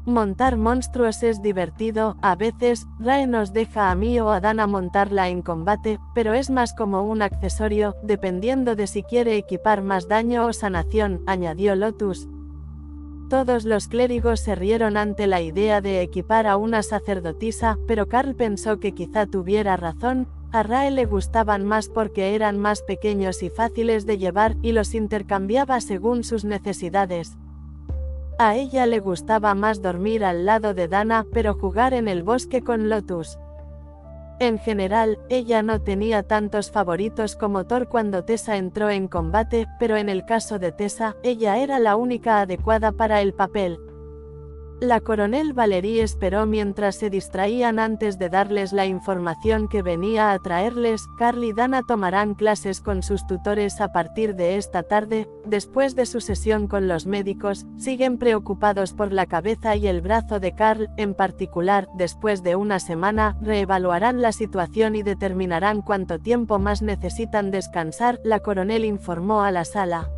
Montar monstruos es divertido, a veces, Rae nos deja a mí o a Dana montarla en combate, pero es más como un accesorio, dependiendo de si quiere equipar más daño o sanación, añadió Lotus. Todos los clérigos se rieron ante la idea de equipar a una sacerdotisa, pero Carl pensó que quizá tuviera razón. A Rae le gustaban más porque eran más pequeños y fáciles de llevar, y los intercambiaba según sus necesidades. A ella le gustaba más dormir al lado de Dana, pero jugar en el bosque con Lotus. En general, ella no tenía tantos favoritos como Thor cuando Tessa entró en combate, pero en el caso de Tessa, ella era la única adecuada para el papel. La coronel Valerie esperó mientras se distraían antes de darles la información que venía a traerles. Carl y Dana tomarán clases con sus tutores a partir de esta tarde. Después de su sesión con los médicos, siguen preocupados por la cabeza y el brazo de Carl. En particular, después de una semana, reevaluarán la situación y determinarán cuánto tiempo más necesitan descansar. La coronel informó a la sala.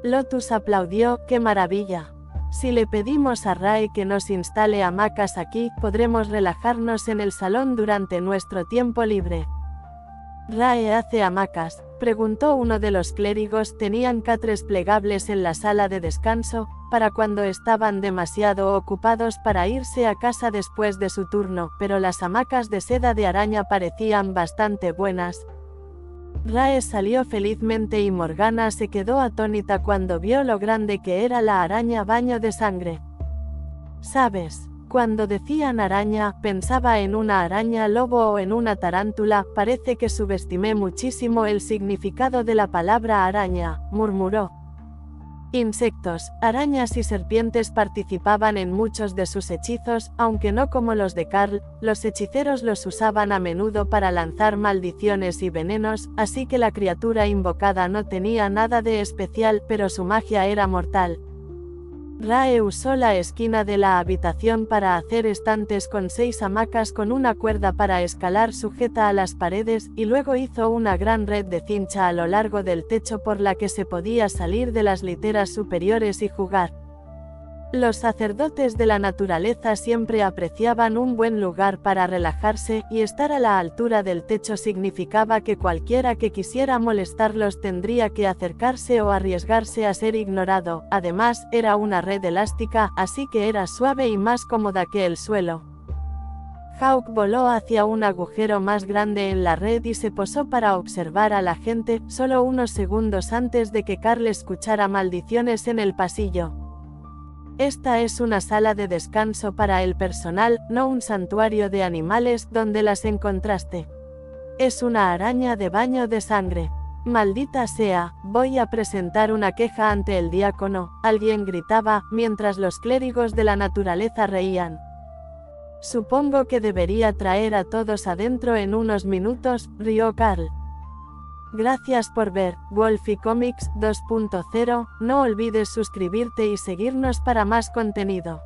Lotus aplaudió. ¡Qué maravilla! Si le pedimos a Rae que nos instale hamacas aquí, podremos relajarnos en el salón durante nuestro tiempo libre. ¿Rae hace hamacas?, preguntó uno de los clérigos. Tenían catres plegables en la sala de descanso, para cuando estaban demasiado ocupados para irse a casa después de su turno, pero las hamacas de seda de araña parecían bastante buenas. Rae salió felizmente y Morgana se quedó atónita cuando vio lo grande que era la araña baño de sangre. ¿Sabes? Cuando decían araña, pensaba en una araña lobo o en una tarántula. Parece que subestimé muchísimo el significado de la palabra araña, murmuró. Insectos, arañas y serpientes participaban en muchos de sus hechizos, aunque no como los de Carl. Los hechiceros los usaban a menudo para lanzar maldiciones y venenos, así que la criatura invocada no tenía nada de especial, pero su magia era mortal. Rae usó la esquina de la habitación para hacer estantes con 6 hamacas con una cuerda para escalar sujeta a las paredes, y luego hizo una gran red de cincha a lo largo del techo por la que se podía salir de las literas superiores y jugar. Los sacerdotes de la naturaleza siempre apreciaban un buen lugar para relajarse, y estar a la altura del techo significaba que cualquiera que quisiera molestarlos tendría que acercarse o arriesgarse a ser ignorado. Además, era una red elástica, así que era suave y más cómoda que el suelo. Hawk voló hacia un agujero más grande en la red y se posó para observar a la gente, solo unos segundos antes de que Carl escuchara maldiciones en el pasillo. Esta es una sala de descanso para el personal, no un santuario de animales donde las encontraste. Es una araña de baño de sangre. Maldita sea, voy a presentar una queja ante el diácono, alguien gritaba, mientras los clérigos de la naturaleza reían. Supongo que debería traer a todos adentro en unos minutos, rió Carl. Gracias por ver Wolfie Comics 2.0, no olvides suscribirte y seguirnos para más contenido.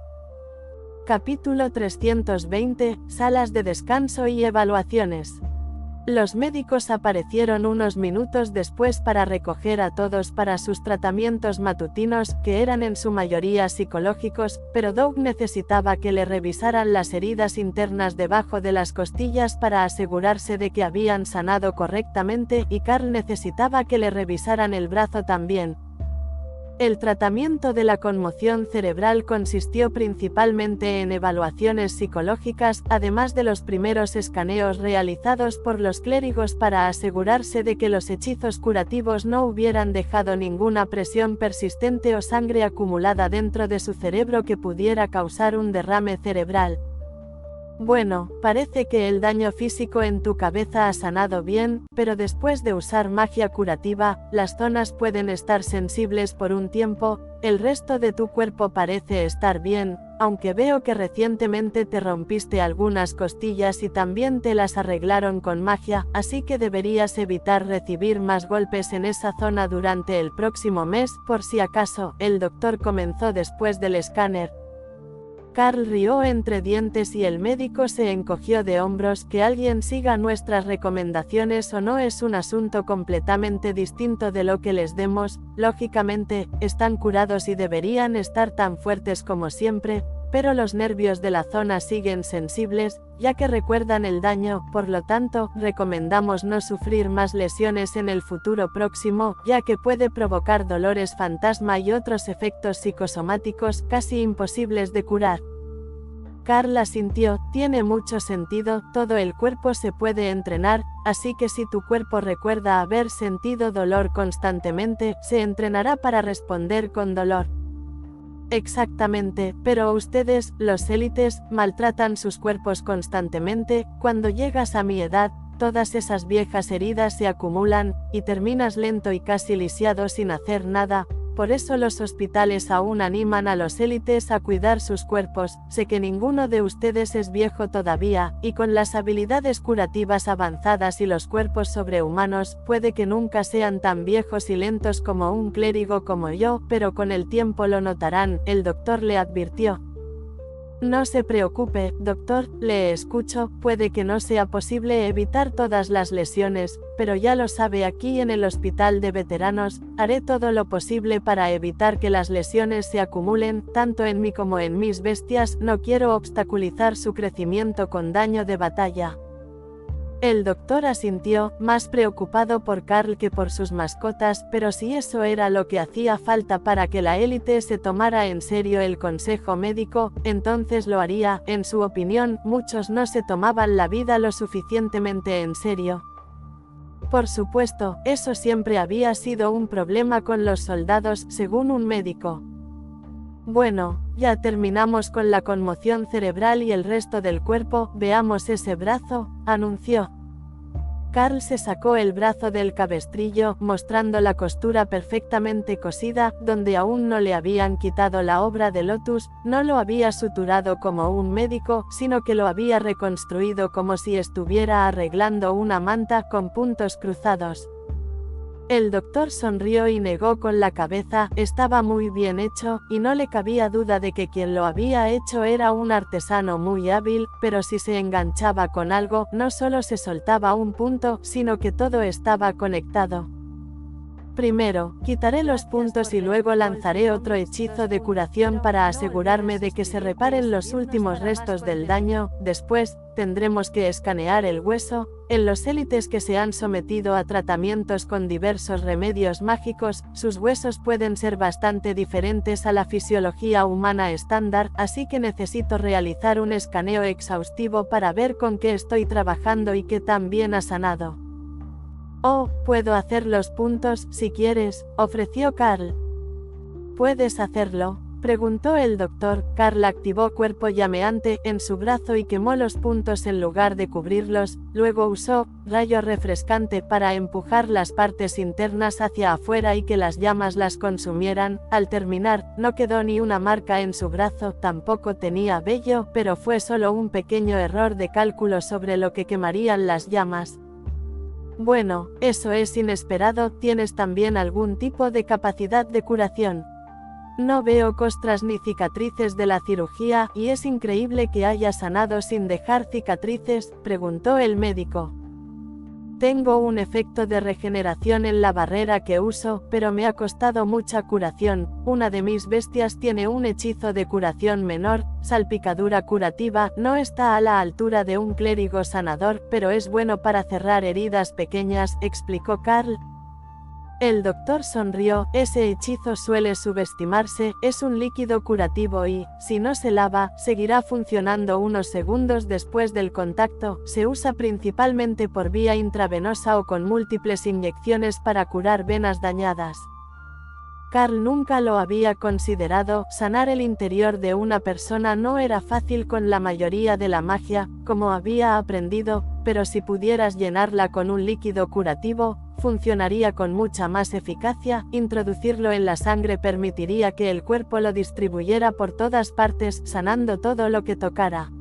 Capítulo 320, Salas de descanso y evaluaciones. Los médicos aparecieron unos minutos después para recoger a todos para sus tratamientos matutinos, que eran en su mayoría psicológicos, pero Doug necesitaba que le revisaran las heridas internas debajo de las costillas para asegurarse de que habían sanado correctamente, y Carl necesitaba que le revisaran el brazo también. El tratamiento de la conmoción cerebral consistió principalmente en evaluaciones psicológicas, además de los primeros escaneos realizados por los clérigos para asegurarse de que los hechizos curativos no hubieran dejado ninguna presión persistente o sangre acumulada dentro de su cerebro que pudiera causar un derrame cerebral. Bueno, parece que el daño físico en tu cabeza ha sanado bien, pero después de usar magia curativa, las zonas pueden estar sensibles por un tiempo. El resto de tu cuerpo parece estar bien, aunque veo que recientemente te rompiste algunas costillas y también te las arreglaron con magia, así que deberías evitar recibir más golpes en esa zona durante el próximo mes, por si acaso. El doctor comenzó después del escáner. Carl rió entre dientes y el médico se encogió de hombros. Que alguien siga nuestras recomendaciones o no es un asunto completamente distinto de lo que les demos. Lógicamente, están curados y deberían estar tan fuertes como siempre, pero los nervios de la zona siguen sensibles, ya que recuerdan el daño. Por lo tanto, recomendamos no sufrir más lesiones en el futuro próximo, ya que puede provocar dolores fantasma y otros efectos psicosomáticos casi imposibles de curar. Carl asintió. Tiene mucho sentido, todo el cuerpo se puede entrenar, así que si tu cuerpo recuerda haber sentido dolor constantemente, se entrenará para responder con dolor. Exactamente, pero ustedes, los élites, maltratan sus cuerpos constantemente. Cuando llegas a mi edad, todas esas viejas heridas se acumulan, y terminas lento y casi lisiado sin hacer nada. Por eso los hospitales aún animan a los élites a cuidar sus cuerpos. Sé que ninguno de ustedes es viejo todavía, y con las habilidades curativas avanzadas y los cuerpos sobrehumanos, puede que nunca sean tan viejos y lentos como un clérigo como yo, pero con el tiempo lo notarán, el doctor le advirtió. No se preocupe, doctor, le escucho, puede que no sea posible evitar todas las lesiones, pero ya lo sabe, aquí en el hospital de veteranos, haré todo lo posible para evitar que las lesiones se acumulen, tanto en mí como en mis bestias, no quiero obstaculizar su crecimiento con daño de batalla. El doctor asintió, más preocupado por Carl que por sus mascotas, pero si eso era lo que hacía falta para que la élite se tomara en serio el consejo médico, entonces lo haría. En su opinión, muchos no se tomaban la vida lo suficientemente en serio. Por supuesto, eso siempre había sido un problema con los soldados, según un médico. Bueno, ya terminamos con la conmoción cerebral y el resto del cuerpo, veamos ese brazo, anunció. Carl se sacó el brazo del cabestrillo, mostrando la costura perfectamente cosida, donde aún no le habían quitado la obra de Lotus. No lo había suturado como un médico, sino que lo había reconstruido como si estuviera arreglando una manta con puntos cruzados. El doctor sonrió y negó con la cabeza, estaba muy bien hecho, y no le cabía duda de que quien lo había hecho era un artesano muy hábil, pero si se enganchaba con algo, no solo se soltaba un punto, sino que todo estaba conectado. Primero, quitaré los puntos y luego lanzaré otro hechizo de curación para asegurarme de que se reparen los últimos restos del daño. Después, tendremos que escanear el hueso. En los élites que se han sometido a tratamientos con diversos remedios mágicos, sus huesos pueden ser bastante diferentes a la fisiología humana estándar, así que necesito realizar un escaneo exhaustivo para ver con qué estoy trabajando y qué tan bien ha sanado. Oh, puedo hacer los puntos, si quieres, ofreció Carl. ¿Puedes hacerlo?, preguntó el doctor. Carl activó cuerpo llameante en su brazo y quemó los puntos en lugar de cubrirlos, luego usó rayo refrescante para empujar las partes internas hacia afuera y que las llamas las consumieran. Al terminar, no quedó ni una marca en su brazo, tampoco tenía vello, pero fue solo un pequeño error de cálculo sobre lo que quemarían las llamas. Bueno, eso es inesperado. ¿Tienes también algún tipo de capacidad de curación? No veo costras ni cicatrices de la cirugía, y es increíble que haya sanado sin dejar cicatrices, preguntó el médico. Tengo un efecto de regeneración en la barrera que uso, pero me ha costado mucha curación. Una de mis bestias tiene un hechizo de curación menor, salpicadura curativa, no está a la altura de un clérigo sanador, pero es bueno para cerrar heridas pequeñas, explicó Carl. El doctor sonrió, ese hechizo suele subestimarse, es un líquido curativo y, si no se lava, seguirá funcionando unos segundos después del contacto. Se usa principalmente por vía intravenosa o con múltiples inyecciones para curar venas dañadas. Carl nunca lo había considerado. Sanar el interior de una persona no era fácil con la mayoría de la magia, como había aprendido, pero si pudieras llenarla con un líquido curativo, funcionaría con mucha más eficacia. Introducirlo en la sangre permitiría que el cuerpo lo distribuyera por todas partes, sanando todo lo que tocara.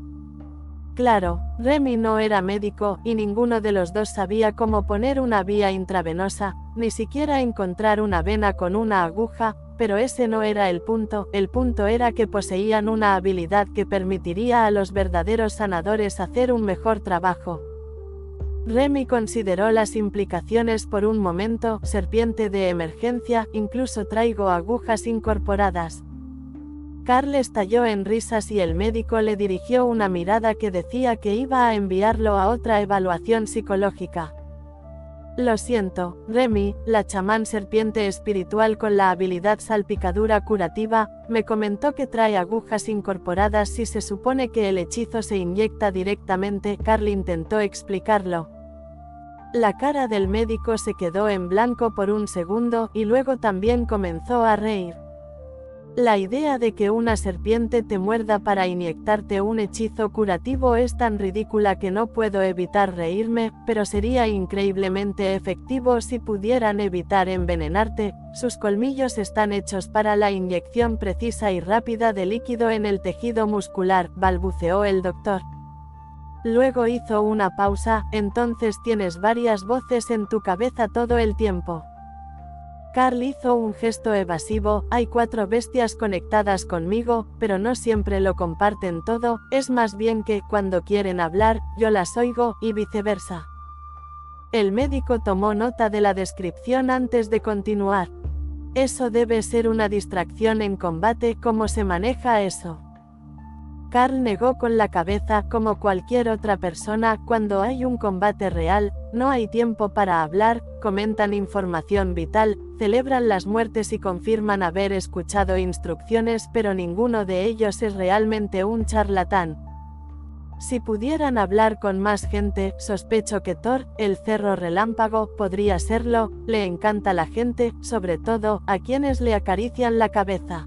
Claro, Remy no era médico, y ninguno de los dos sabía cómo poner una vía intravenosa, ni siquiera encontrar una vena con una aguja, pero ese no era el punto era que poseían una habilidad que permitiría a los verdaderos sanadores hacer un mejor trabajo. Remy consideró las implicaciones por un momento. Serpiente de emergencia, incluso traigo agujas incorporadas. Carl estalló en risas y el médico le dirigió una mirada que decía que iba a enviarlo a otra evaluación psicológica. Lo siento, Remy, la chamán serpiente espiritual con la habilidad salpicadura curativa, me comentó que trae agujas incorporadas si se supone que el hechizo se inyecta directamente. Carl intentó explicarlo. La cara del médico se quedó en blanco por un segundo, y luego también comenzó a reír. La idea de que una serpiente te muerda para inyectarte un hechizo curativo es tan ridícula que no puedo evitar reírme, pero sería increíblemente efectivo si pudieran evitar envenenarte. Sus colmillos están hechos para la inyección precisa y rápida de líquido en el tejido muscular, balbuceó el doctor. Luego hizo una pausa. Entonces tienes varias voces en tu cabeza todo el tiempo. Carl hizo un gesto evasivo. Hay 4 bestias conectadas conmigo, pero no siempre lo comparten todo, es más bien que, cuando quieren hablar, yo las oigo, y viceversa. El médico tomó nota de la descripción antes de continuar. Eso debe ser una distracción en combate. ¿Cómo se maneja eso? Carl negó con la cabeza. Como cualquier otra persona, cuando hay un combate real, no hay tiempo para hablar, comentan información vital, celebran las muertes y confirman haber escuchado instrucciones, pero ninguno de ellos es realmente un charlatán. Si pudieran hablar con más gente, sospecho que Thor, el cerro relámpago, podría serlo. Le encanta la gente, sobre todo, a quienes le acarician la cabeza.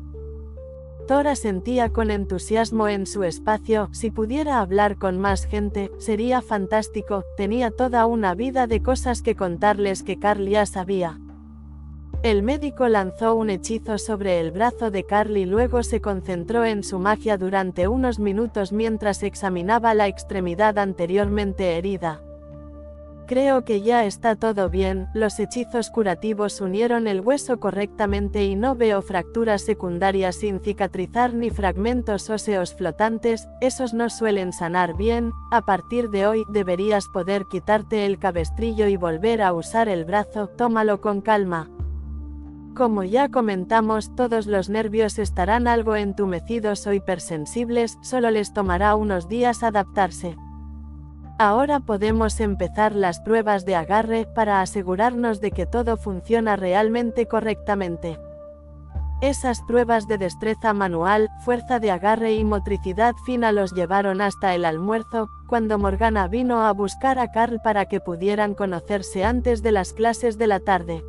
Thor asentía con entusiasmo en su espacio. Si pudiera hablar con más gente, sería fantástico. Tenía toda una vida de cosas que contarles que Carl ya sabía. El médico lanzó un hechizo sobre el brazo de Carl y luego se concentró en su magia durante unos minutos mientras examinaba la extremidad anteriormente herida. Creo que ya está todo bien. Los hechizos curativos unieron el hueso correctamente y no veo fracturas secundarias sin cicatrizar ni fragmentos óseos flotantes. Esos no suelen sanar bien. A partir de hoy deberías poder quitarte el cabestrillo y volver a usar el brazo. Tómalo con calma. Como ya comentamos, todos los nervios estarán algo entumecidos o hipersensibles. Solo les tomará unos días adaptarse. Ahora podemos empezar las pruebas de agarre, para asegurarnos de que todo funciona realmente correctamente. Esas pruebas de destreza manual, fuerza de agarre y motricidad fina los llevaron hasta el almuerzo, cuando Morgana vino a buscar a Carl para que pudieran conocerse antes de las clases de la tarde.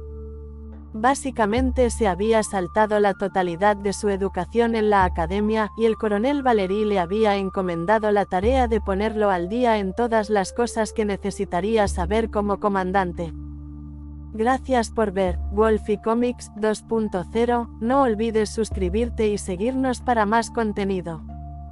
Básicamente se había saltado la totalidad de su educación en la academia, y el coronel Valery le había encomendado la tarea de ponerlo al día en todas las cosas que necesitaría saber como comandante. Gracias por ver Wolfie Comics 2.0, no olvides suscribirte y seguirnos para más contenido.